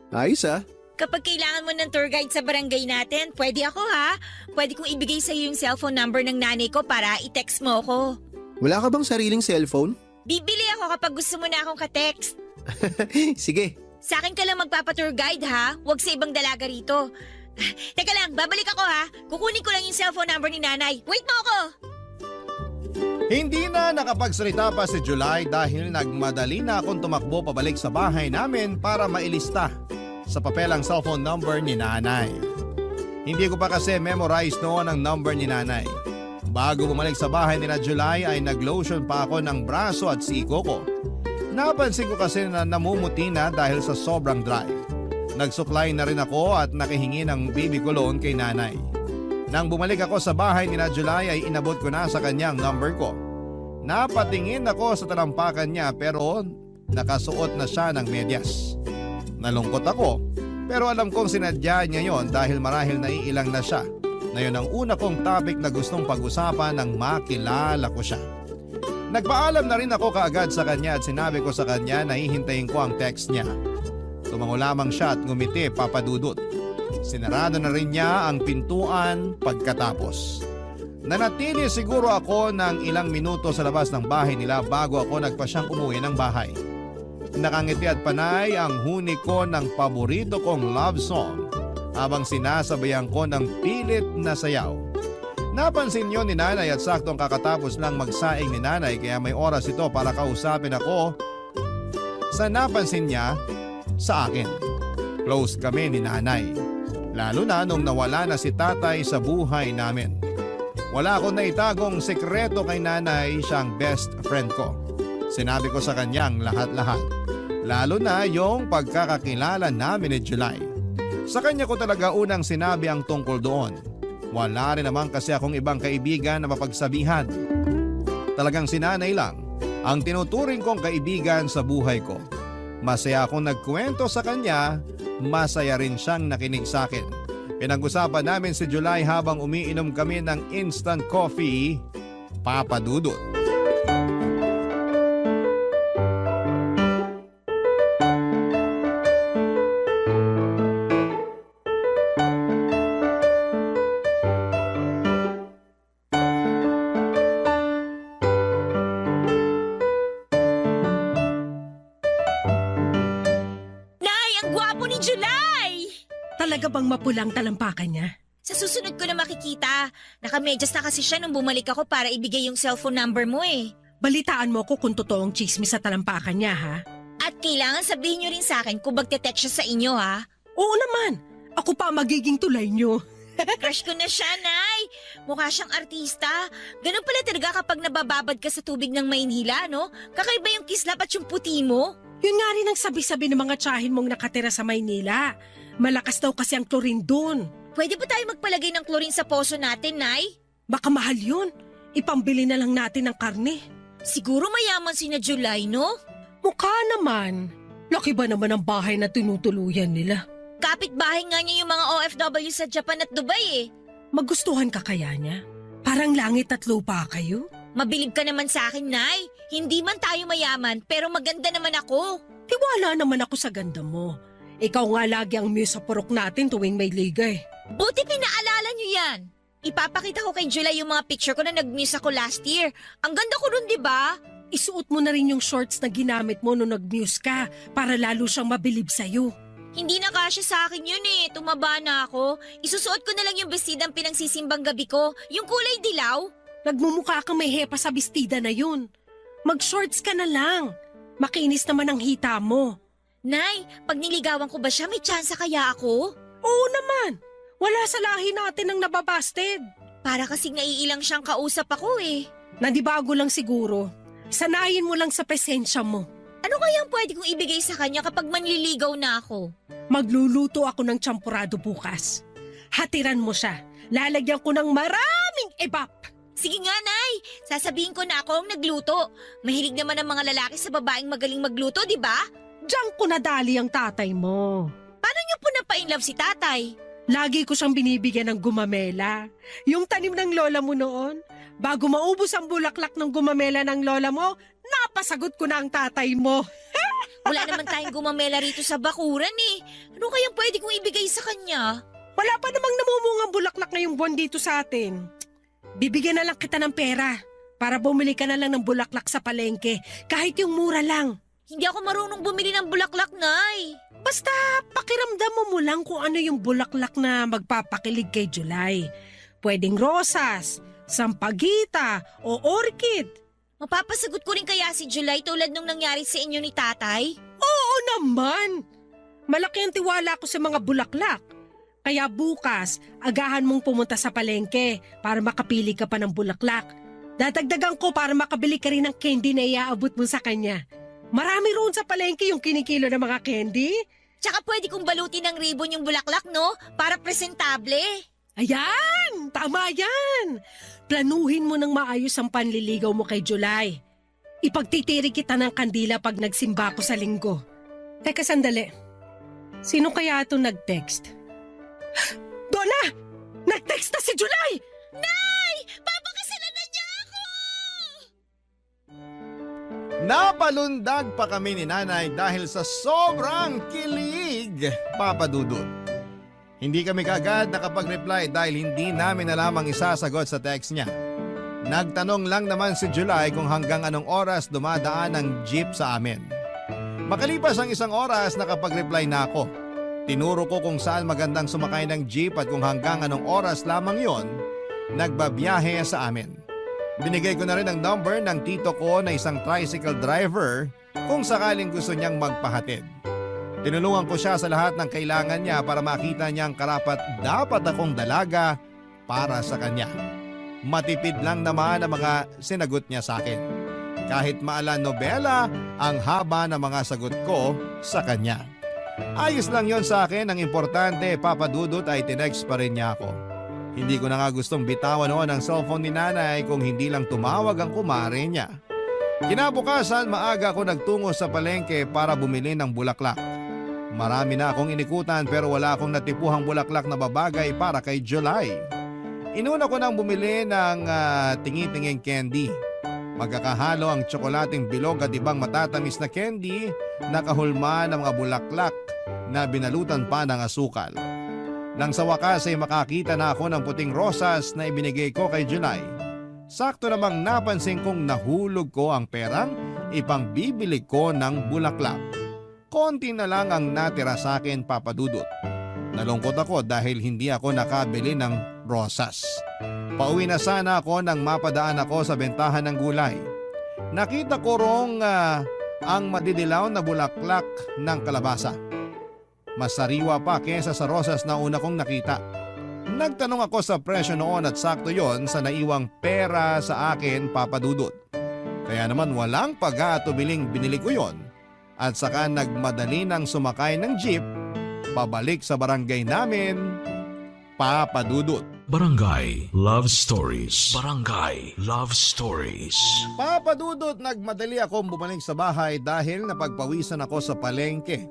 Ayos ah. Kapag kailangan mo ng tour guide sa barangay natin, pwede ako ha. Pwede kong ibigay sa iyo yung cellphone number ng nanay ko para i-text mo ako. Wala ka bang sariling cellphone? Bibili ako kapag gusto mo na akong ka-text. Sige. Sa akin ka lang magpapa-tour guide ha. Huwag sa ibang dalaga rito. Teka lang, babalik ako ha. Kukunin ko lang yung cellphone number ni nanay. Wait mo ako! Hindi na nakapagsalita pa si July dahil nagmadali na akong tumakbo pabalik sa bahay namin para mailista sa papel ang cellphone number ni nanay. Hindi ko pa kasi memorize noon ang number ni nanay. Bago bumalik sa bahay ni na July ay naglotion pa ako ng braso at siko ko. Napansin ko kasi na namumuti na dahil sa sobrang dry. Nagsuklay na rin ako at nakihingi ng baby cologne kay nanay. Nang bumalik ako sa bahay ni na July ay inabot ko na sa kanyang number ko. Napatingin ako sa talampakan niya pero nakasuot na siya ng medyas. Nalungkot ako pero alam kong sinadya niya yon dahil marahil naiilang na siya. Na yun ang una kong topic na gustong pag-usapan nang makilala ko siya. Nagpaalam na rin ako kaagad sa kanya at sinabi ko sa kanya na hihintayin ko ang text niya. Tumango lamang siya at ngumiti papadudot. Sinarado na rin niya ang pintuan pagkatapos. Nanatili siguro ako ng ilang minuto sa labas ng bahay nila bago ako nagpasyang umuwi ng bahay. Nakangiti at panay ang huni ko ng paborito kong love song habang sinasabayan ko ng pilit na sayaw. Napansin yun ni nanay at saktong kakatapos lang magsaing ni nanay kaya may oras ito para kausapin ako sa napansin niya sa akin. Close kami ni nanay. Lalo na nung nawala na si tatay sa buhay namin. Wala akong naitagong sekreto kay nanay, siyang best friend ko. Sinabi ko sa kanyang lahat-lahat. Lalo na yung pagkakakilala namin ni July. Sa kanya ko talaga unang sinabi ang tungkol doon. Wala rin naman kasi akong ibang kaibigan na mapagsabihan. Talagang si nanay lang ang tinuturing kong kaibigan sa buhay ko. Masaya akong nagkwento sa kanya, masaya rin siyang nakinig sa akin. Pinag-usapan namin si July habang umiinom kami ng instant coffee, papadudot. Nay, ang gwapo ni July! Talaga bang mapulang talampakan niya? Sa susunod ko na makikita. Nakamedyas na kasi siya nung bumalik ako para ibigay yung cellphone number mo eh. Balitaan mo ko kung totoong chismis sa talampakan niya ha? At kailangan sabihin nyo rin sa akin kung magte-text siya sa inyo ha. Oo naman! Ako pa ang magiging tulay niyo. Crush ko na siya, Nay. Mukha siyang artista. Ganun pala talaga kapag nabababad ka sa tubig ng Maynila, no? Kakaiba yung kislap at yung puti mo. Yun nga rin ang sabi-sabi ng mga tsahin mong nakatira sa Maynila. Malakas daw kasi ang chlorine doon. Pwede ba tayo magpalagay ng chlorine sa poso natin, Nay? Baka mahal yun. Ipambili na lang natin ng karne. Siguro mayaman si na July, no? Mukha naman. Laki ba naman ang bahay na tinutuluyan nila? Kapit-bahay nga niya yung mga OFW sa Japan at Dubai eh. Magustuhan ka kaya niya? Parang langit at lupa kayo? Mabilib ka naman sa akin, Nay. Hindi man tayo mayaman, pero maganda naman ako. Tiwala naman ako sa ganda mo. Ikaw nga lagi ang muse sa purok natin tuwing may ligay. Buti pinaalala niyo yan. Ipapakita ko kay July yung mga picture ko na nag-muse ako last year. Ang ganda ko ron, di ba? Isuot mo na rin yung shorts na ginamit mo nung nag-muse ka para lalo siyang mabilib sa'yo. Hindi na kasya sa akin yun eh. Tumaba na ako. Isusuot ko na lang yung bestidang pinagsisimbang gabi ko. Yung kulay dilaw. Nagmumukha kang may hepa sa bestida na yun. Mag-shorts ka na lang. Makinis naman ang hita mo. Nay, pag niligawan ko ba siya, may tsansa kaya ako? Oo naman. Wala sa lahi natin ang nababasted. Para kasing naiilang siyang kausap ako eh. Nandibago lang siguro. Sanayin mo lang sa presensya mo. Ano kayang pwede kong ibigay sa kanya kapag manliligaw na ako? Magluluto ako ng champurado bukas. Hatiran mo siya. Lalagyan ko ng maraming ebap. Sige nga, Nay. Sasabihin ko na ako ang nagluto. Mahilig naman ang mga lalaki sa babaeng magaling magluto, di ba? Diyan ko nadali ang tatay mo. Paano niyo po napa-inlove si tatay? Lagi ko siyang binibigyan ng gumamela. Yung tanim ng lola mo noon, bago maubos ang bulaklak ng gumamela ng lola mo, napasagot ko na ang tatay mo. Wala naman tayong gumamela rito sa bakuran eh. Ano kayang pwede kong ibigay sa kanya? Wala pa namang namumungang bulaklak ngayong buwan dito sa atin. Bibigyan na lang kita ng pera para bumili ka na lang ng bulaklak sa palengke, kahit yung mura lang. Hindi ako marunong bumili ng bulaklak, Nay. Basta pakiramdam mo lang kung ano yung bulaklak na magpapakilig kay July. Pwedeng rosas, sampagita o orchid. Mapapasagot ko rin kaya si July tulad nung nangyari sa inyo ni Tatay? Oo naman! Malaki ang tiwala ko sa mga bulaklak. Kaya bukas, agahan mong pumunta sa palengke para makapili ka pa ng bulaklak. Dadagdagan ko para makabili ka rin ng candy na iaabot mo sa kanya. Marami roon sa palengke yung kinikilo ng mga candy. Tsaka pwede kong balutin ng ribbon yung bulaklak, no? Para presentable. Ayan! Tama yan! Planuhin mo ng maayos ang panliligaw mo kay July. Ipagtitiri kita ng kandila pag nagsimba ko sa linggo. Teka sandali. Sino kaya ito nag-text? Donna! Nag-text na si July! Nay! Papakasalan na niya ako! Napalundag pa kami ni Nanay dahil sa sobrang kilig, Papa Dudut. Hindi kami kaagad nakapag-reply dahil hindi namin alam ang isasagot sa text niya. Nagtanong lang naman si July kung hanggang anong oras dumadaan ang jeep sa amin. Makalipas ang 1 oras nakapag-reply na ako. Tinuro ko kung saan magandang sumakay ng jeep at kung hanggang anong oras lamang yon nagbabiyahe sa amin. Binigay ko na rin ang number ng tito ko na isang tricycle driver kung sakaling gusto niyang magpahatid. Tinulungan ko siya sa lahat ng kailangan niya para makita niyang karapat dapat akong dalaga para sa kanya. Matipid lang naman ang mga sinagot niya sa akin. Kahit maalan nobela ang haba ng mga sagot ko sa kanya. Ayos lang yon sa akin, ang importante Papa Dudut ay tinext pa rin niya ako. Hindi ko na nga gustong bitawan noon ang cellphone ni Nanay kung hindi lang tumawag ang kumare niya. Kinabukasan maaga ako nagtungo sa palengke para bumili ng bulaklak. Marami na akong inikutan pero wala akong natipuhang bulaklak na babagay para kay July. Inuna ko nang bumili ng tingi-tinging candy. Magkakahalo ang tsokolating bilog at ibang matatamis na candy na kahulma ng mga bulaklak na binalutan pa ng asukal. Nang sa wakas ay makakita na ako ng puting rosas na ibinigay ko kay July. Sakto namang napansin kong nahulog ko ang perang ipangbibili ko ng bulaklak. Konti na lang ang natira sa akin, Papa Dudut. Nalungkot ako dahil hindi ako nakabili ng rosas. Pauwi na sana ako nang mapadaan ako sa bentahan ng gulay. Nakita ko rong ang madidilaw na bulaklak ng kalabasa. Mas sariwa pa kesa sa rosas na una kong nakita. Nagtanong ako sa presyo noon at sakto yon sa naiwang pera sa akin, Papa Dudut. Kaya naman walang pag-aatubiling binili ko yon at saka nagmadali nang sumakay ng jeep pabalik sa barangay namin, Papa Dudut. Barangay Love Stories. Barangay Love Stories. Papa Dudut, nagmadali akong bumalik sa bahay dahil napagpawisan ako sa palengke.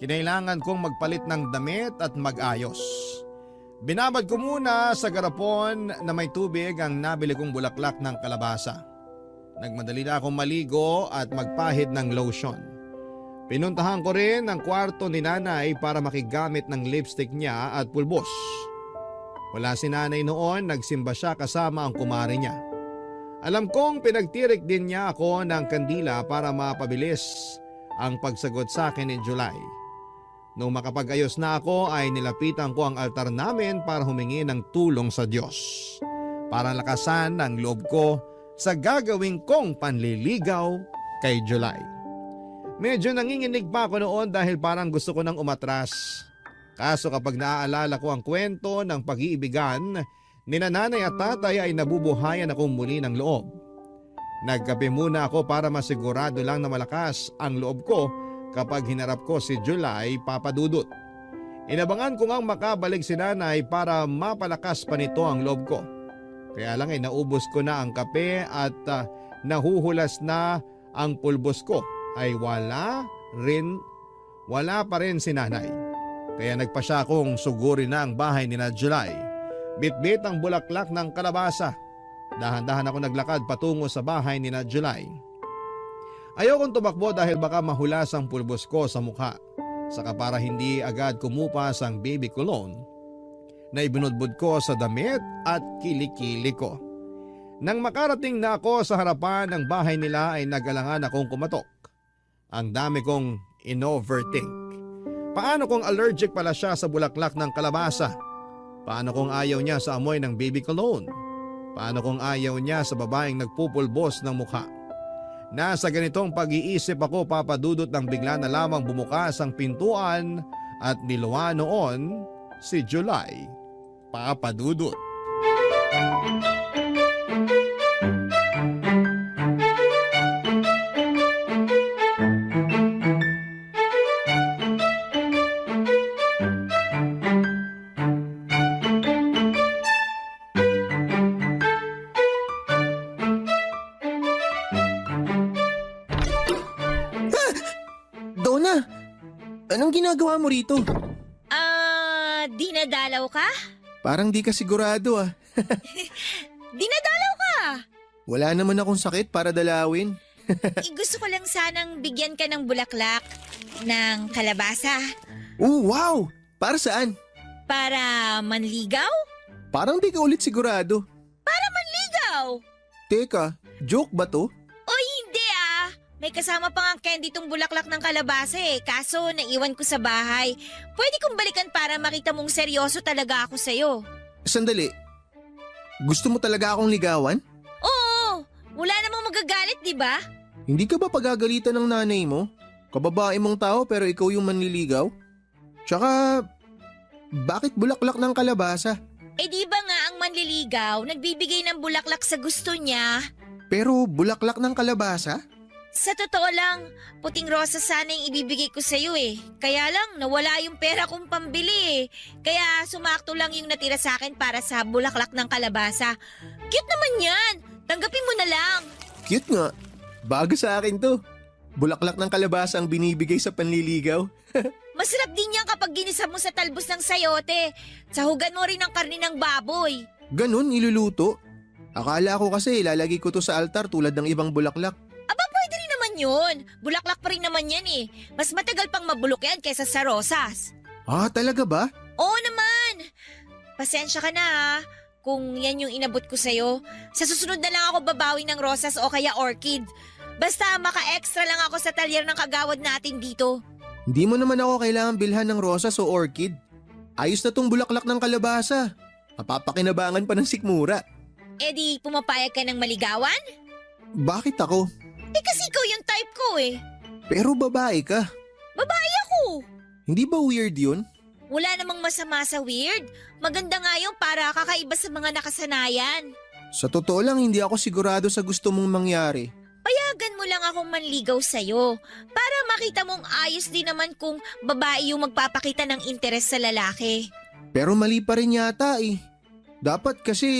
Kinailangan kong magpalit ng damit at mag-ayos. Binabad ko muna sa garapon na may tubig ang nabili kong bulaklak ng kalabasa. Nagmadali na akong maligo at magpahid ng lotion. Pinuntahan ko rin ang kwarto ni Nanay para makigamit ng lipstick niya at pulbos. Wala si Nanay noon, nagsimba siya kasama ang kumare niya. Alam kong pinagtirik din niya ako ng kandila para mapabilis ang pagsagot sa akin ni July. Nung makapag-ayos na ako ay nilapitan ko ang altar namin para humingi ng tulong sa Diyos. Para lakasan ang loob ko sa gagawin kong panliligaw kay July. Medyo nanginginig pa ako noon dahil parang gusto ko nang umatras. Kaso kapag naaalala ko ang kwento ng pag-iibigan ni Nanay at Tatay ay nabubuhayan akong muli ng loob. Nagkape muna ako para masigurado lang na malakas ang loob ko kapag hinarap ko si July, Papa Dudut. Inabangan ko ngang makabalik si Nanay para mapalakas pa nito ang loob ko. Kaya lang ay naubos ko na ang kape at nahuhulas na ang pulbos ko ay wala pa rin si Nanay. Kaya nagpasya akong sugurin na ang bahay ni na July. Bitbit ang bulaklak ng kalabasa. Dahan-dahan ako naglakad patungo sa bahay ni na July. Ayokong tumakbo dahil baka mahulas ang pulbos ko sa mukha. Saka para hindi agad kumupas ang baby cologne na ibinudbud ko sa damit at kilikili ko. Nang makarating na ako sa harapan ng bahay nila ay nag-alangan akong kumatok. Ang dami kong in-overthink. Paano kung allergic pala siya sa bulaklak ng kalabasa? Paano kung ayaw niya sa amoy ng baby cologne? Paano kung ayaw niya sa babaeng nagpupulbos ng mukha? Nasa ganitong pag-iisip ako, Papa Dudut, nang bigla na lamang bumukas ang pintuan at niluwa noon si July. Papa Dudut. Donna, anong ginagawa mo rito? Dinadalaw ka? Parang di ka sigurado ah. Dinadalaw ka! Wala naman akong sakit para dalawin. Gusto ko lang sanang bigyan ka ng bulaklak ng kalabasa Oh, wow! Para saan? para manligaw? Parang di ka ulit sigurado. Ligaw! Teka, joke ba to? O hindi ah! May kasama pa nga candy tong bulaklak ng kalabasa kaso naiwan ko sa bahay. Pwede kong balikan para makita mong seryoso talaga ako sa'yo. Sandali. Gusto mo talaga akong ligawan? Oo! Wala namang magagalit, di ba? Hindi ka ba pagagalitan ng nanay mo? Kababae mong tao pero ikaw yung manliligaw? Tsaka, bakit bulaklak ng kalabasa? Eh di ba nga ang manliligaw nagbibigay ng bulaklak sa gusto niya? Pero bulaklak ng kalabasa? Sa totoo lang, puting rosa sana yung ibibigay ko sa'yo Kaya lang, nawala yung pera kong pambili Kaya sumakto lang yung natira sa akin para sa bulaklak ng kalabasa. Cute naman yan! Tanggapin mo na lang! Cute nga. Bago sa akin to. Bulaklak ng kalabasa ang binibigay sa panliligaw. Masarap din yan kapag ginisa mo sa talbos ng sayote. Sahugan mo rin ang karni ng baboy. Ganun, iluluto. Akala ko kasi ilalagay ko to sa altar tulad ng ibang bulaklak. Aba, pwede rin naman yun. Bulaklak pa rin naman yan Mas matagal pang mabulok yan kaysa sa rosas. Ah, talaga ba? Oo naman. Pasensya ka na kung yan yung inabot ko sa'yo. Sa susunod na lang ako babawi ng rosas o kaya orchid. Basta maka-extra lang ako sa talyer ng kagawad natin dito. Hindi mo naman ako kailangan bilhan ng rosas o orchid. Ayos na tong bulaklak ng kalabasa. Mapapakinabangan pa ng sikmura. Eh di pumapayag ka ng maligawan? Bakit ako? Kasi ikaw yung type ko Pero babae ka. Babae ako. Hindi ba weird yun? Wala namang masama sa weird. Maganda nga yung para kakaiba sa mga nakasanayan. Sa totoo lang, hindi ako sigurado sa gusto mong mangyari. Payagan mo lang akong manligaw sa'yo para makita mong ayos din naman kung babae yung magpapakita ng interes sa lalaki. Pero mali pa rin yata Dapat kasi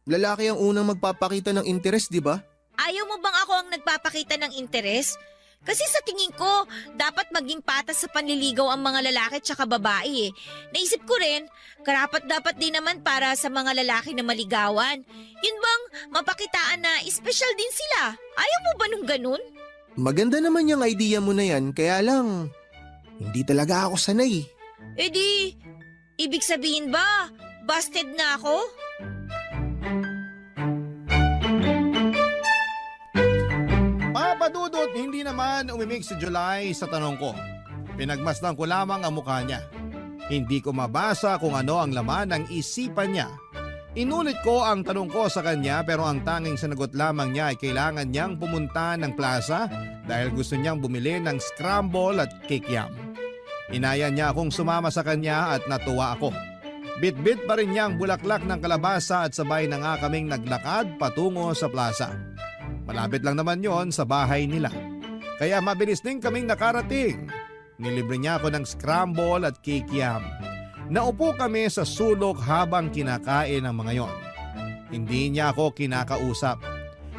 lalaki ang unang magpapakita ng interes, di ba? Ayaw mo bang ako ang nagpapakita ng interes? Kasi sa tingin ko, dapat maging patas sa panliligaw ang mga lalaki tsaka babae Naisip ko rin, karapat-dapat din naman para sa mga lalaki na maligawan. Yun bang mapakitaan na espesyal din sila? Ayaw mo ba nung ganun? Maganda naman yung idea mo na yan, kaya lang, hindi talaga ako sanay. Eh di, ibig sabihin ba, busted na ako? Papa Dudut, hindi naman umimik si July sa tanong ko. Pinagmasdan ko lamang ang mukha niya. Hindi ko mabasa kung ano ang laman ng isipan niya. Inulit ko ang tanong ko sa kanya pero ang tanging sinagot lamang niya ay kailangan niyang pumunta ng plaza dahil gusto niyang bumili ng scramble at kikiam. Inaya niya akong sumama sa kanya at natuwa ako. Bit-bit pa rin niya ang bulaklak ng kalabasa at sabay na nga kaming naglakad patungo sa plaza. Malapit lang naman yon sa bahay nila. Kaya mabilis din kaming nakarating. Nilibre niya ako ng scramble at kikiam. Naupo kami sa sulok habang kinakain ang mga yon. Hindi niya ako kinakausap.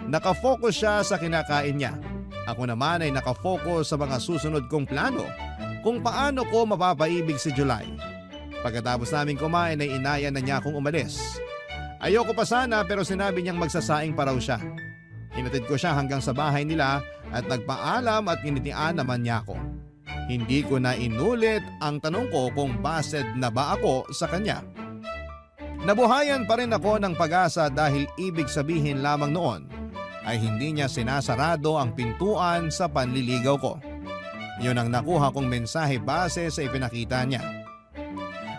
Nakafocus siya sa kinakain niya. Ako naman ay nakafocus sa mga susunod kong plano kung paano ko mapapaibig si July. Pagkatapos namin kumain ay inaya na niya akong umalis. Ayoko pa sana pero sinabi niyang magsasaing pa raw siya. Hinatid ko siya hanggang sa bahay nila at nagpaalam at nginitian naman niya ako. Hindi ko na inulit ang tanong ko kung busted na ba ako sa kanya. Nabuhayan pa rin ako ng pag-asa dahil ibig sabihin lamang noon ay hindi niya sinasarado ang pintuan sa panliligaw ko. Yun ang nakuha kong mensahe base sa ipinakita niya.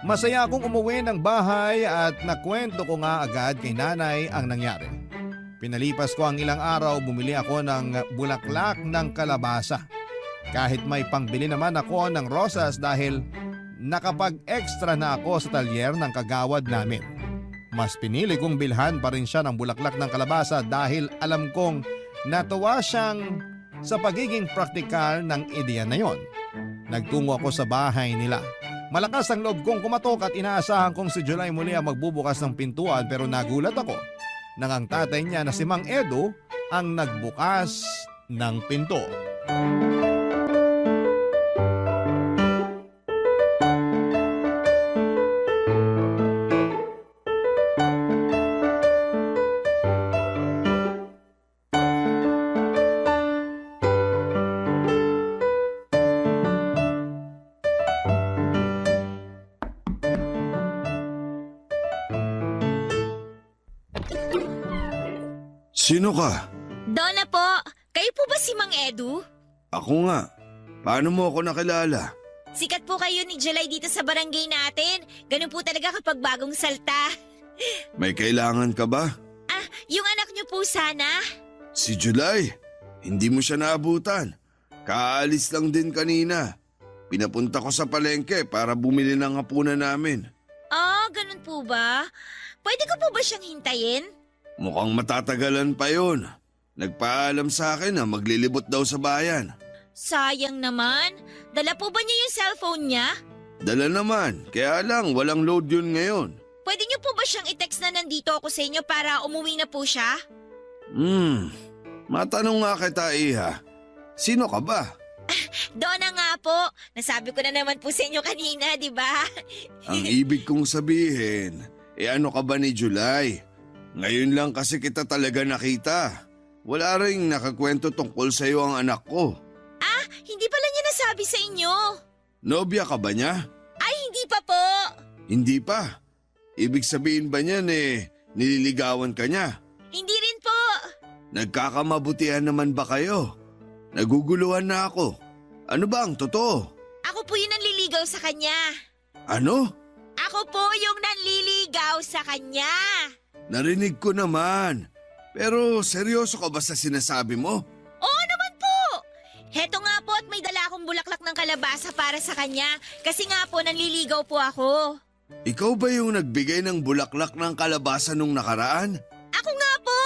Masaya akong umuwi ng bahay at nakwento ko nga agad kay nanay ang nangyari. Pinalipas ko ang ilang araw, bumili ako ng bulaklak ng kalabasa. Kahit may pangbili naman ako ng rosas dahil nakapag-extra na ako sa talyer ng kagawad namin. Mas pinili kong bilhan pa rin siya ng bulaklak ng kalabasa dahil alam kong natuwa siyang sa pagiging praktikal ng ideya na yon. Nagtungo ako sa bahay nila. Malakas ang loob kong kumatok at inaasahan kong si July muli ang magbubukas ng pintuan pero nagulat ako nang ang tatay niya na si Mang Edo ang nagbukas ng pinto. Sino ka? Donna po, kayo po ba si Mang Edu? Ako nga. Paano mo ako nakilala? Sikat po kayo ni July dito sa barangay natin. Ganun po talaga kapag bagong salta. May kailangan ka ba? Ah, yung anak niyo po sana? Si July. Hindi mo siya naabutan. Kaalis lang din kanina. Pinapunta ko sa palengke para bumili ng hapunan namin. Ah, ganun po ba? Pwede ko po ba siyang hintayin? Mukhang matatagalan pa yun. Nagpaalam sa akin na maglilibot daw sa bayan. Sayang naman. Dala po ba niya yung cellphone niya? Dala naman, kaya lang walang load yun ngayon. Pwede niyo po ba siyang i-text na nandito ako sa inyo para umuwi na po siya? Matanong nga kita, Iha. Sino ka ba? Donna nga po. Nasabi ko na naman po sa inyo kanina, di ba? Ang ibig kong sabihin, ano ka ba ni July? Ngayon lang kasi kita talaga nakita. Wala ring nakakwento tungkol sa iyo ang anak ko. Ah, hindi pala niya nasabi sa inyo. Nobya ka ba niya? Ay, hindi pa po. Hindi pa. Ibig sabihin ba niyan nililigawan ka niya? Hindi rin po. Nagkakamabutihan naman ba kayo? Naguguluhan na ako. Ano ba ang totoo? Ako po yung nanliligaw sa kanya. Ano? Ako po yung nanliligaw sa kanya. Narinig ko naman. Pero seryoso ka ba sa sinasabi mo? Oo naman po. Heto nga po at may dala akong bulaklak ng kalabasa para sa kanya. Kasi nga po nanliligaw po ako. Ikaw ba yung nagbigay ng bulaklak ng kalabasa nung nakaraan? Ako nga po.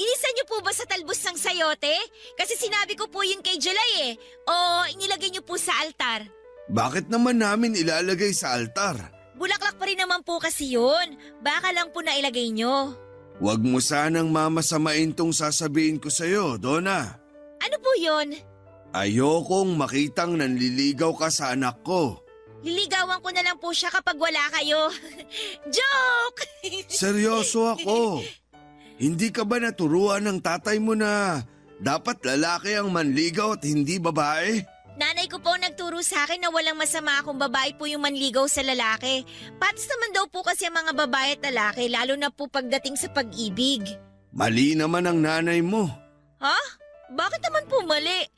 Ginisa niyo po ba sa talbos ng sayote? Kasi sinabi ko po yun kay July O inilagay niyo po sa altar. Bakit naman namin ilalagay sa altar? Bulaklak pa rin naman po kasi yun. Baka lang po nailagay nyo. Huwag mo sanang mamasamain tong sasabihin ko sa'yo, Donna. Ano po yun? Ayokong makitang nanliligaw ka sa anak ko. Liligawan ko na lang po siya kapag wala kayo. Joke! Seryoso ako. Hindi ka ba naturuan ng tatay mo na dapat lalaki ang manligaw at hindi babae? Nanay ko po nagturo sa akin na walang masama kung babae po yung manligaw sa lalaki. Patas naman daw po kasi ang mga babae at lalaki, lalo na po pagdating sa pag-ibig. Mali naman ang nanay mo. Ha? Bakit naman po mali?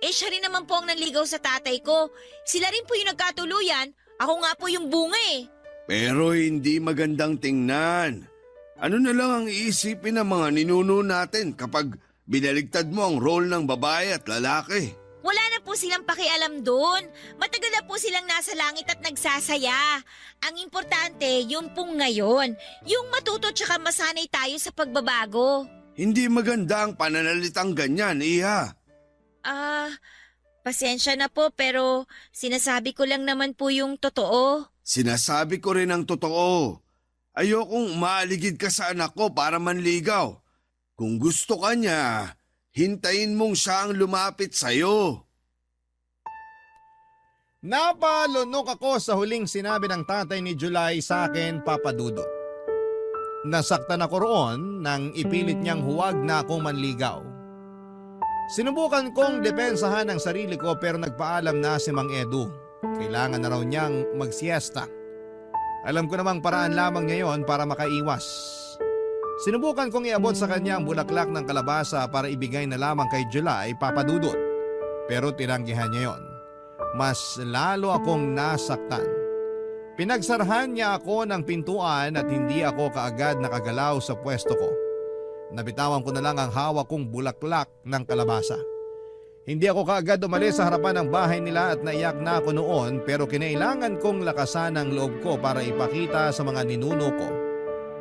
Siya rin naman po ang nanligaw sa tatay ko. Sila rin po yung nagkatuluyan. Ako nga po yung bunga Pero hindi magandang tingnan. Ano na lang ang iisipin ng mga ninuno natin kapag binaligtad mo ang role ng babae at lalaki? Wala na po silang pakialam doon. Matagal na po silang nasa langit at nagsasaya. Ang importante, yung pong ngayon. Yung matuto tsaka masanay tayo sa pagbabago. Hindi maganda ang pananalitang ganyan, Iha. Pasensya na po pero sinasabi ko lang naman po yung totoo. Sinasabi ko rin ang totoo. Ayokong maaligid ka sa anak ko para manligaw. Kung gusto ka niya, hintayin mong siya ang lumapit sa'yo. Napalunok ako sa huling sinabi ng tatay ni July sa akin, Papa Dudut. Nasaktan ako roon nang ipilit niyang huwag na akong manligaw. Sinubukan kong depensahan ang sarili ko pero nagpaalam na si Mang Edu. Kailangan na raw niyang magsiesta. Alam ko namang paraan lamang niya yon para makaiwas. Sinubukan kong iabot sa kanya ang bulaklak ng kalabasa para ibigay na lamang kay July, Papa Dudut. Pero tinanggihan niya yon. Mas lalo akong nasaktan. Pinagsarhan niya ako ng pintuan at hindi ako kaagad nakagalaw sa pwesto ko. Nabitawan ko na lang ang hawak kong bulaklak ng kalabasa. Hindi ako kaagad umalis sa harapan ng bahay nila at naiyak na ako noon pero kinailangan kong lakasan ang loob ko para ipakita sa mga ninuno ko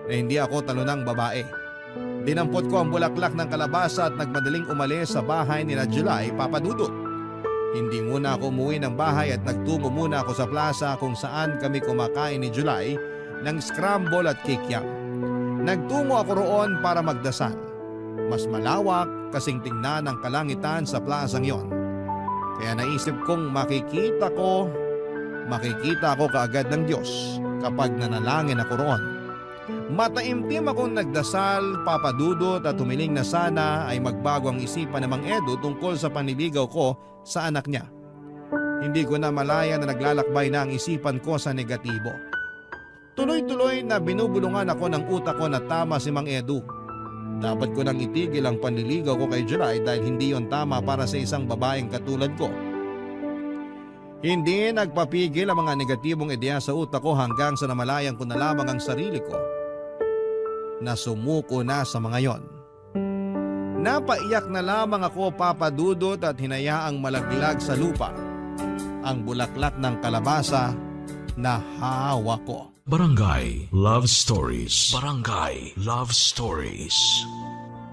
na hindi ako talunang babae. Dinampot ko ang bulaklak ng kalabasa at nagmadaling umalis sa bahay nila July, Papa Dudut. Hindi muna ako umuwi ng bahay at nagtungo muna ako sa plaza kung saan kami kumakain ni July ng scramble at kikiam. Nagtungo ako roon para magdasal. Mas malawak kasing tingnan ang kalangitan sa plazang yon. Kaya naisip kong makikita ko kaagad ng Diyos kapag nanalangin ako roon. Mataimtim akong nagdasal, Papa Dudut, at humiling na sana ay magbago ang isipan ng Mang Edu tungkol sa panliligaw ko sa anak niya. Hindi ko na malaya na naglalakbay na ang isipan ko sa negatibo. Tuloy-tuloy na binubulungan ako ng utak ko na tama si Mang Edu. Dapat ko nang itigil ang panliligaw ko kay July dahil hindi yon tama para sa isang babaeng katulad ko. Hindi nagpapigil ang mga negatibong ideya sa utak ko hanggang sa namalayan ko na lamang ang sarili ko na sumuko na sa mga yon. Napaiyak na lamang ako, Papa Dudut, at hinayaang malaglag sa lupa ang bulaklak ng kalabasa na hawak ko. Barangay Love Stories. Barangay Love Stories.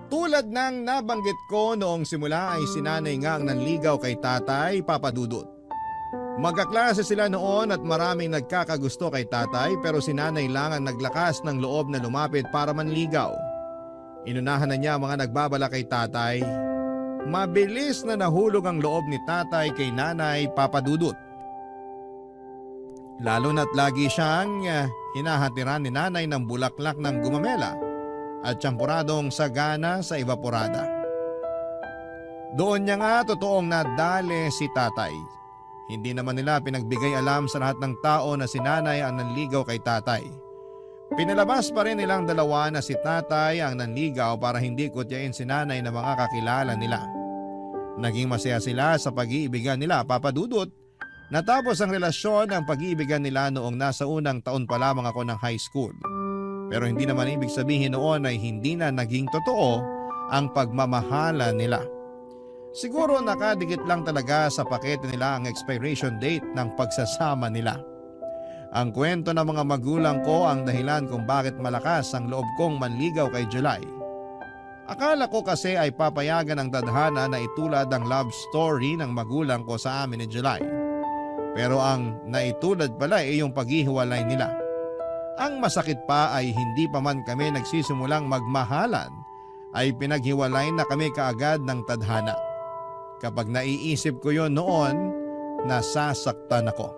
Tulad ng nabanggit ko noong simula ay sinanay nga ang nanligaw kay tatay, Papa Dudut. Magkaklase sila noon at maraming nagkakagusto kay tatay pero sinanay lang ang naglakas ng loob na lumapit para manligaw. Inunahan na niya ang mga nagbabala kay tatay. Mabilis na nahulog ang loob ni tatay kay nanay, Papa Dudut. Lalo na't lagi siyang hinahatiran ni nanay ng bulaklak ng gumamela at tsampuradong sagana sa evaporada. Doon niya nga totoong nadali si tatay. Hindi naman nila pinagbigay alam sa lahat ng tao na si nanay ang nanligaw kay tatay. Pinalabas pa rin nilang dalawa na si tatay ang nanligaw para hindi kutyain si nanay na mga kakilala nila. Naging masaya sila sa pag-iibigan nila, Papa Dudut. Natapos ang relasyon ng pag-iibigan nila noong nasa unang taon pa lamang ako ng high school. Pero hindi naman ibig sabihin noon ay hindi na naging totoo ang pagmamahala nila. Siguro nakadikit lang talaga sa pakete nila ang expiration date ng pagsasama nila. Ang kwento ng mga magulang ko ang dahilan kung bakit malakas ang loob kong manligaw kay July. Akala ko kasi ay papayagan ng tadhana na itulad ang love story ng magulang ko sa amin ni July. Pero ang naitulad pala ay yung paghihiwalay nila. Ang masakit pa ay hindi pa man kami nagsisimulang magmahalan ay pinaghiwalay na kami kaagad ng tadhana. Kapag naiisip ko yon noon, nasasaktan ako.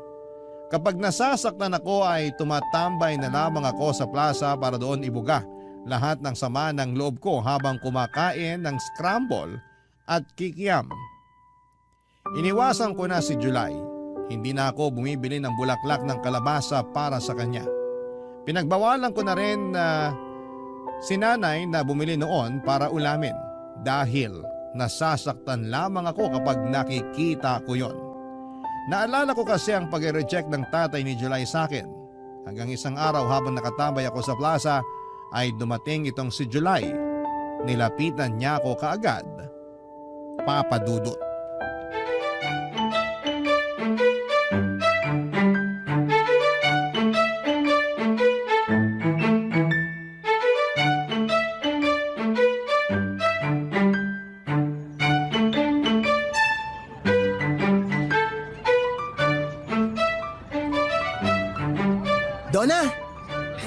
Kapag nasasaktan ako ay tumatambay na lamang ako sa plaza para doon ibuga lahat ng sama ng loob ko habang kumakain ng scramble at kikiam. Iniwasan ko na si July. Hindi na ako bumibili ng bulaklak ng kalabasa para sa kanya. Pinagbawalan ko na rin na si nanay na bumili noon para ulamin dahil nasasaktan lamang ako kapag nakikita ko yon. Naalala ko kasi ang pag-reject ng tatay ni July sa akin. Hanggang isang araw habang nakatambay ako sa plaza ay dumating itong si July. Nilapitan niya ako kaagad. Papa Dudut. Donna!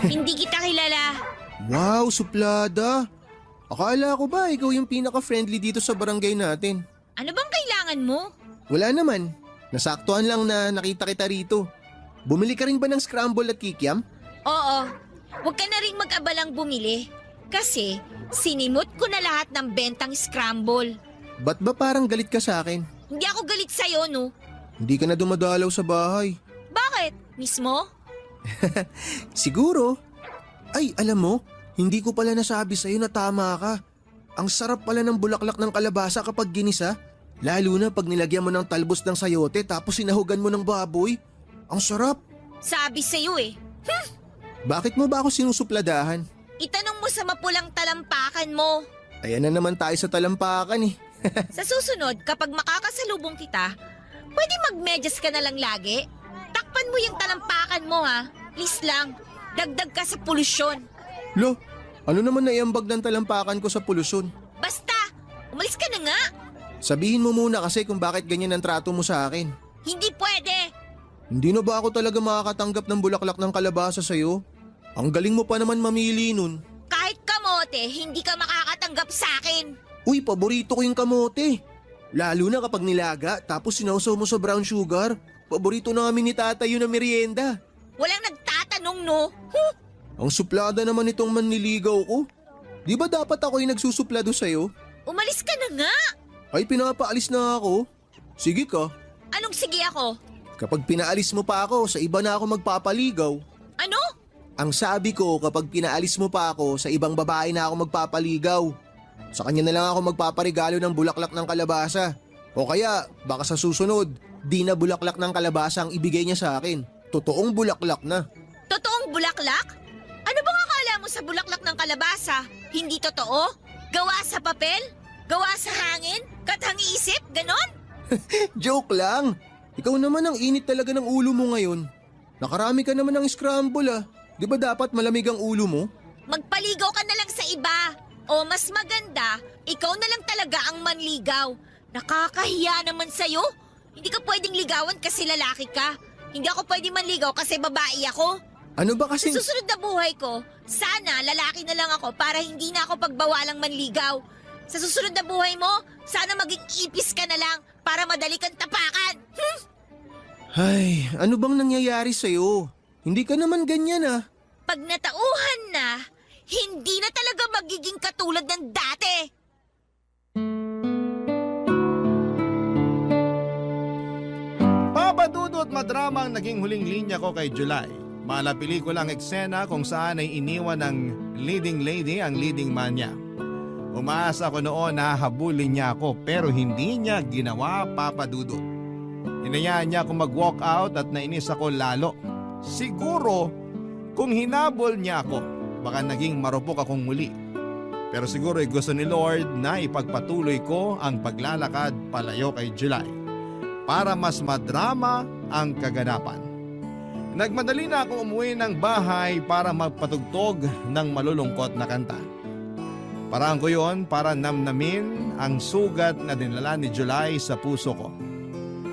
Hindi kita kilala. Wow, suplada! Akala ko ba ikaw yung pinaka-friendly dito sa barangay natin? Ano bang kailangan mo? Wala naman. Nasaktuhan lang na nakita kita rito. Bumili ka rin ba ng scramble at kikiam? Oo. Huwag ka na rin mag-abalang bumili. Kasi sinimot ko na lahat ng bentang scramble. Ba't ba parang galit ka sa akin? Hindi ako galit sa'yo, no? Hindi ka na dumadalaw sa bahay. Bakit? Mismo? Siguro. Ay, alam mo, hindi ko pala nasabi sa'yo na tama ka. Ang sarap pala ng bulaklak ng kalabasa kapag ginisa. Lalo na pag nilagyan mo ng talbos ng sayote tapos sinahugan mo ng baboy. Ang sarap. Sabi sa'yo eh. Bakit mo ba ako sinusupladahan? Itanong mo sa mapulang talampakan mo. Ayan na naman tayo sa talampakan eh. Sa susunod, kapag makakasalubong kita, pwede magmedyas ka na lang lagi. Takpan mo yung talampakan mo ha. Please lang, dagdag ka sa polusyon. Lo, ano naman naiambag ng talampakan ko sa polusyon? Basta, umalis ka na nga. Sabihin mo muna kasi kung bakit ganyan ang trato mo sa akin. Hindi pwede. Hindi na ba ako talaga makakatanggap ng bulaklak ng kalabasa sa'yo? Ang galing mo pa naman mamili nun. Kahit kamote, hindi ka makakatanggap sa akin. Uy, paborito ko yung kamote. Lalo na kapag nilaga tapos sinausaw mo sa brown sugar. Paborito namin ni tatay yun na merienda. Walang nagtatanong, no? Ang suplada naman itong manliligaw ko. Di ba dapat ako yung nagsusuplado sa'yo? Umalis ka na nga. Ay, pinapaalis na ako. Sige ka. Anong sige ako? Kapag pinaalis mo pa ako, sa iba na ako magpapaligaw. Ano? Ang sabi ko, kapag pinaalis mo pa ako, sa ibang babae na ako magpapaligaw. Sa kanya na lang ako magpaparigalo ng bulaklak ng kalabasa. O kaya, baka sa susunod, di na bulaklak ng kalabasa ang ibigay niya sa akin. Totoong bulaklak na. Totoong bulaklak? Ano bang akala mo sa bulaklak ng kalabasa? Hindi totoo? Gawa sa papel? Gawa sa hangin? Katangi-isip? Ganon? Joke lang. Ikaw naman ang init talaga ng ulo mo ngayon. Nakarami ka naman ng scramble ah. Di ba dapat malamig ang ulo mo? Magpaligaw ka na lang sa iba. O mas maganda, ikaw na lang talaga ang manligaw. Nakakahiya naman sa'yo. Hindi ka pwedeng ligawan kasi lalaki ka. Hindi ako pwedeng manligaw kasi babae ako. Ano ba Sa kasing... susunod na buhay ko, sana lalaki na lang ako para hindi na ako pagbawalang manligaw. Sa susunod na buhay mo, sana maging ipis ka na lang para madali kang tapakan. Ay, ano bang nangyayari sa'yo? Hindi ka naman ganyan ah. Pag natauhan na, hindi na talaga magiging katulad ng dati. Papadudot madrama ang naging huling linya ko kay July. Mala pelikulang eksena kung saan ay iniwan ng leading lady ang leading man niya. Umaasa ko noon na habulin niya ako pero hindi niya ginawa, Papadudot. Hinayaan niya akong mag-walk out at nainis ako lalo. Siguro kung hinabol niya ako, baka naging marupok akong muli. Pero siguro ay gusto ni Lord na ipagpatuloy ko ang paglalakad palayo kay July para mas madrama ang kaganapan. Nagmadali na akong umuwi ng bahay para magpatugtog ng malulungkot na kanta. Paraan ko yon para namnamin ang sugat na dinala ni July sa puso ko.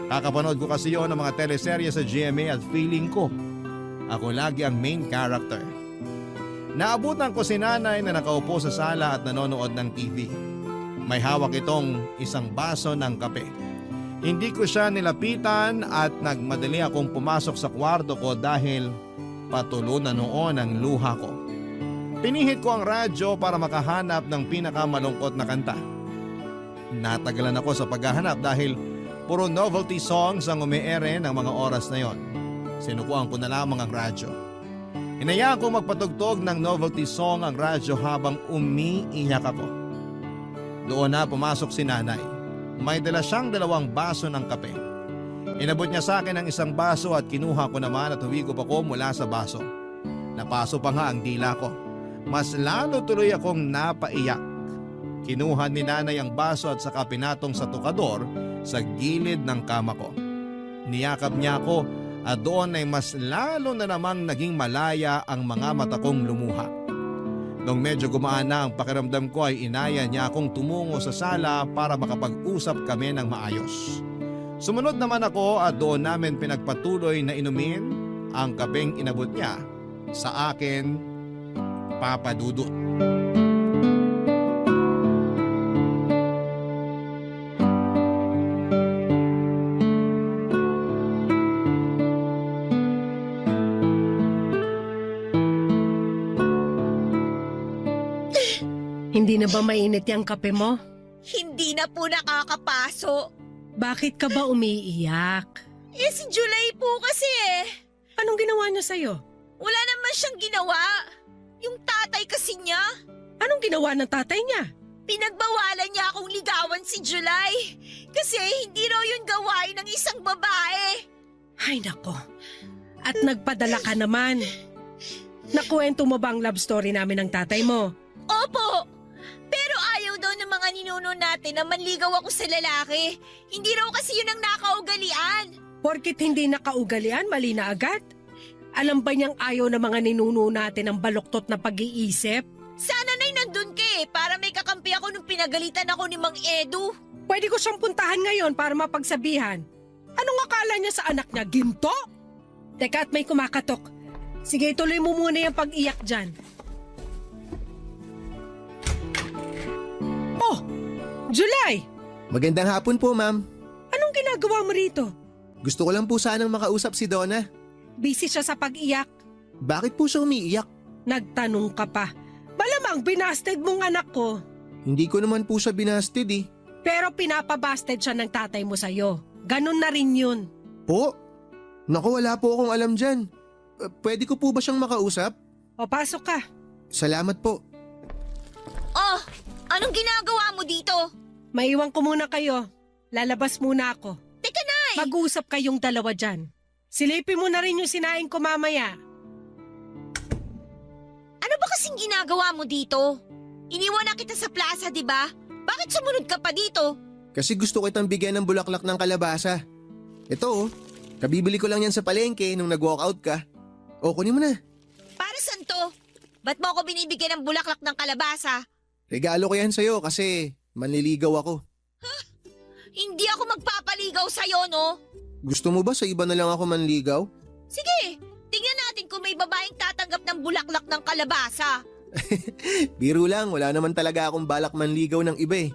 Kakapanood ko kasi yon ng mga teleserye sa GMA at feeling ko, ako lagi ang main character. Naabutan ko si nanay na nakaupo sa sala at nanonood ng TV. May hawak itong isang baso ng kape. Hindi ko siya nilapitan at nagmadali akong pumasok sa kwarto ko dahil patulo na noon ang luha ko. Pinihit ko ang radyo para makahanap ng pinakamalungkot na kanta. Natagalan ako sa paghahanap dahil puro novelty songs ang umiere ng mga oras na yon. Sinukuan ko na lamang ang radyo. Hinayaan ko magpatugtog ng novelty song ang radyo habang umiiyak ako. Doon na pumasok si nanay. May dala siyang 2 baso ng kape. Inabot niya sa akin ang isang baso at kinuha ko naman at huwigop ako mula sa baso. Napaso pa nga ang dila ko. Mas lalo tuloy akong napaiyak. Kinuha ni nanay ang baso at saka pinatong sa tukador sa gilid ng kama ko. Niyakap niya ako at doon ay mas lalo na namang naging malaya ang mga mata kong lumuha. Nung medyo gumaan na ang pakiramdam ko ay inaya niya akong tumungo sa sala para makapag-usap kami ng maayos. Sumunod naman ako at doon namin pinagpatuloy na inumin ang kapeng inabot niya sa akin, Papadudot. Hindi na ba mainit yung kape mo? Hindi na po nakakapaso. Bakit ka ba umiiyak? Eh si July po kasi Anong ginawa niya sa'yo? Wala naman siyang ginawa. Yung tatay kasi niya. Anong ginawa ng tatay niya? Pinagbawalan niya akong ligawan si July. Kasi hindi raw yun gawain ng isang babae. Ay nako. At nagpadala ka naman. Nakuwento mo ba ang love story namin ng tatay mo? Opo. Pero ayaw daw ng mga ninuno natin na manligaw ako sa lalaki. Hindi raw kasi yun ang nakaugalian. Porkit hindi nakaugalian, mali na agad? Alam ba niyang ayaw ng mga ninuno natin ng baluktot na pag-iisip? Sana na'y nandun ka para may kakampi ako nung pinagalitan ako ni Mang Edu. Pwede ko siyang puntahan ngayon para mapagsabihan. Anong akala niya sa anak niya? Ginto? Teka at may kumakatok. Sige, tuloy mo muna yung pag-iyak dyan. Oh! July! Magandang hapon po, ma'am. Anong ginagawa mo rito? Gusto ko lang po sanang makausap si Donna. Busy siya sa pag-iyak. Bakit po siya umiiyak? Nagtanong ka pa. Malamang binasted mong anak ko. Hindi ko naman po siya binasted eh. Pero pinapabasted siya ng tatay mo sa'yo. Ganon na rin yun. Po? Naku, wala po akong alam dyan. Pwede ko po ba siyang makausap? O pasok ka. Salamat po. Oh, anong ginagawa mo dito? Maiwan ko muna kayo. Lalabas muna ako. Teka, Nay! Mag-uusap kayong dalawa dyan. Silipin mo na rin yung sinaing ko mamaya. Ano ba kasing ginagawa mo dito? Iniwan na kita sa plaza, di ba? Bakit sumunod ka pa dito? Kasi gusto kitang bigyan ng bulaklak ng kalabasa. Ito oh, kabibili ko lang yan sa palengke nung nag-walkout ka. O, kunin mo na. Para saan to? Ba't mo ako binibigyan ng bulaklak ng kalabasa? Regalo ko yan sa'yo kasi manliligaw ako. Hindi ako magpapaligaw sa'yo, no? Gusto mo ba sa iba na lang ako manligaw? Sige, tingnan natin kung may babaeng tatanggap ng bulaklak ng kalabasa. Biro lang, wala naman talaga akong balak manligaw ng iba eh.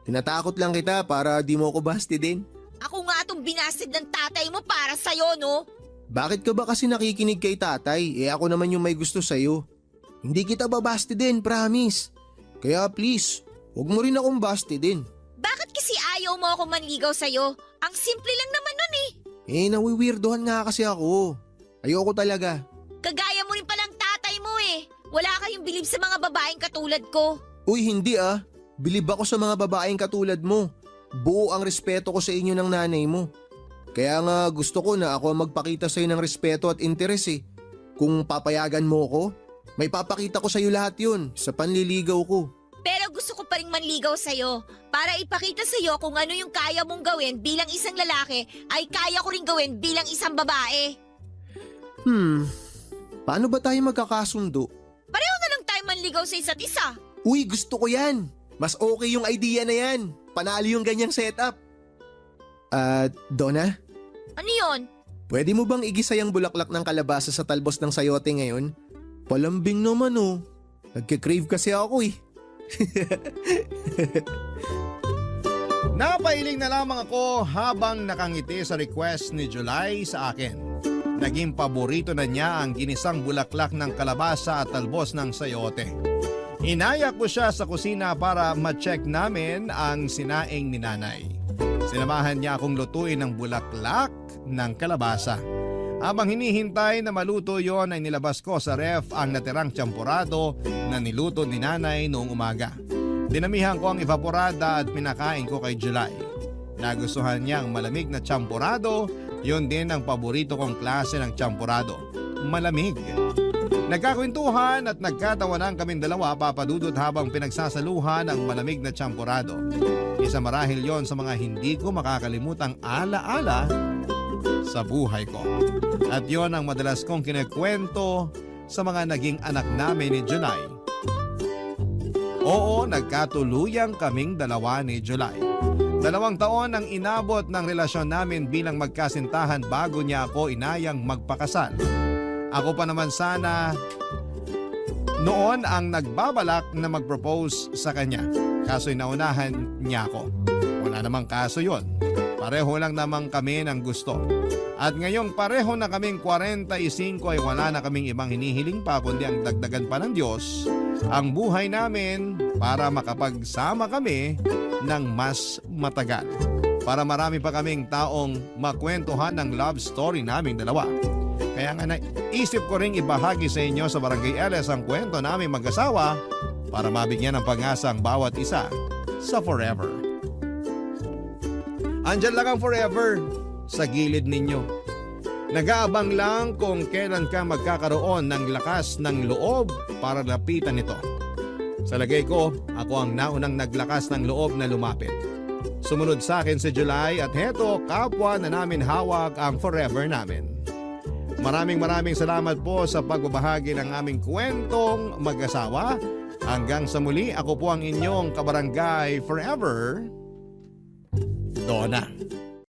Tinatakot lang kita para di mo ako basti din. Ako nga itong binasted ng tatay mo para sa'yo, no? Bakit ka ba kasi nakikinig kay tatay? Eh ako naman yung may gusto sa'yo. Hindi kita babasti din, promise. Kaya please, huwag mo rin akong basti din. Bakit kasi ayaw mo ako manligaw sa'yo? Ang simple lang naman nun eh. Eh nawiwirdohan nga kasi ako. Ayoko talaga. Kagaya mo rin palang tatay mo eh. Wala kayong bilib sa mga babaeng katulad ko. Uy, hindi ah. Bilib ako sa mga babaeng katulad mo. Buo ang respeto ko sa inyo ng nanay mo. Kaya nga gusto ko na ako ang magpakita sa'yo ng respeto at interes eh. Kung papayagan mo ko, may papakita ko sa'yo lahat yun sa panliligaw ko. Pero gusto ko pa rin manligaw sa'yo para ipakita sa'yo kung ano yung kaya mong gawin bilang isang lalaki ay kaya ko rin gawin bilang isang babae. Paano ba tayo magkakasundo? Pareho na lang tayo manligaw sa isa't isa. Uy, gusto ko yan. Mas okay yung idea na yan. Panalo yung ganyang setup. Donna? Ano yon? Pwede mo bang igisa yung bulaklak ng kalabasa sa talbos ng sayote ngayon? Palambing naman oh. Nagkikrave kasi ako eh. Napailing na lamang ako habang nakangiti sa request ni July sa akin. Naging paborito na niya ang ginisang bulaklak ng kalabasa at talbos ng sayote. Inaya ko siya sa kusina para ma-check namin ang sinaing ni nanay. Sinamahan niya akong lutuin ng bulaklak ng kalabasa. Habang hinihintay na maluto yon ay nilabas ko sa ref ang natirang tsampurado na niluto ni nanay noong umaga. Dinamihan ko ang evaporada at pinakain ko kay July. Nagustuhan niya ang malamig na tsampurado, yon din ang paborito kong klase ng tsampurado, malamig. Nagkakwentuhan at nagkatawanan kaming dalawa papadudot habang pinagsasaluhan ang malamig na tsampurado. Isa marahil yon sa mga hindi ko makakalimutang alaala sa buhay ko. At yon ang madalas kong kinekwento sa mga naging anak namin ni July. Oo, nagkatuluyang kaming dalawa ni July. 2 taon ang inabot ng relasyon namin bilang magkasintahan bago niya ako inayang magpakasal. Ako pa naman sana noon ang nagbabalak na mag-propose sa kanya. Kaso'y naunahan niya ako. Wala namang kaso yon. Pareho lang naman kami ng gusto. At ngayong pareho na kaming 45 ay wala na kaming ibang hinihiling pa kundi ang dagdagan pa ng Diyos ang buhay namin para makapagsama kami ng mas matagal. Para marami pa kaming taong makwentuhan ng love story naming dalawa. Kaya nga naisip ko ring ibahagi sa inyo sa Barangay LS ang kwento naming mag-asawa para mabigyan ng pag-asa ang bawat isa sa forever. Andyan lang ang forever sa gilid ninyo. Nag-aabang lang kung kailan ka magkakaroon ng lakas ng loob para lapitan ito. Sa lagay ko, ako ang naunang naglakas ng loob na lumapit. Sumunod sa akin si July at heto kapwa na namin hawak ang forever namin. Maraming salamat po sa pagbabahagi ng aming kwentong mag-asawa. Hanggang sa muli, ako po ang inyong kabarangay forever, Donna.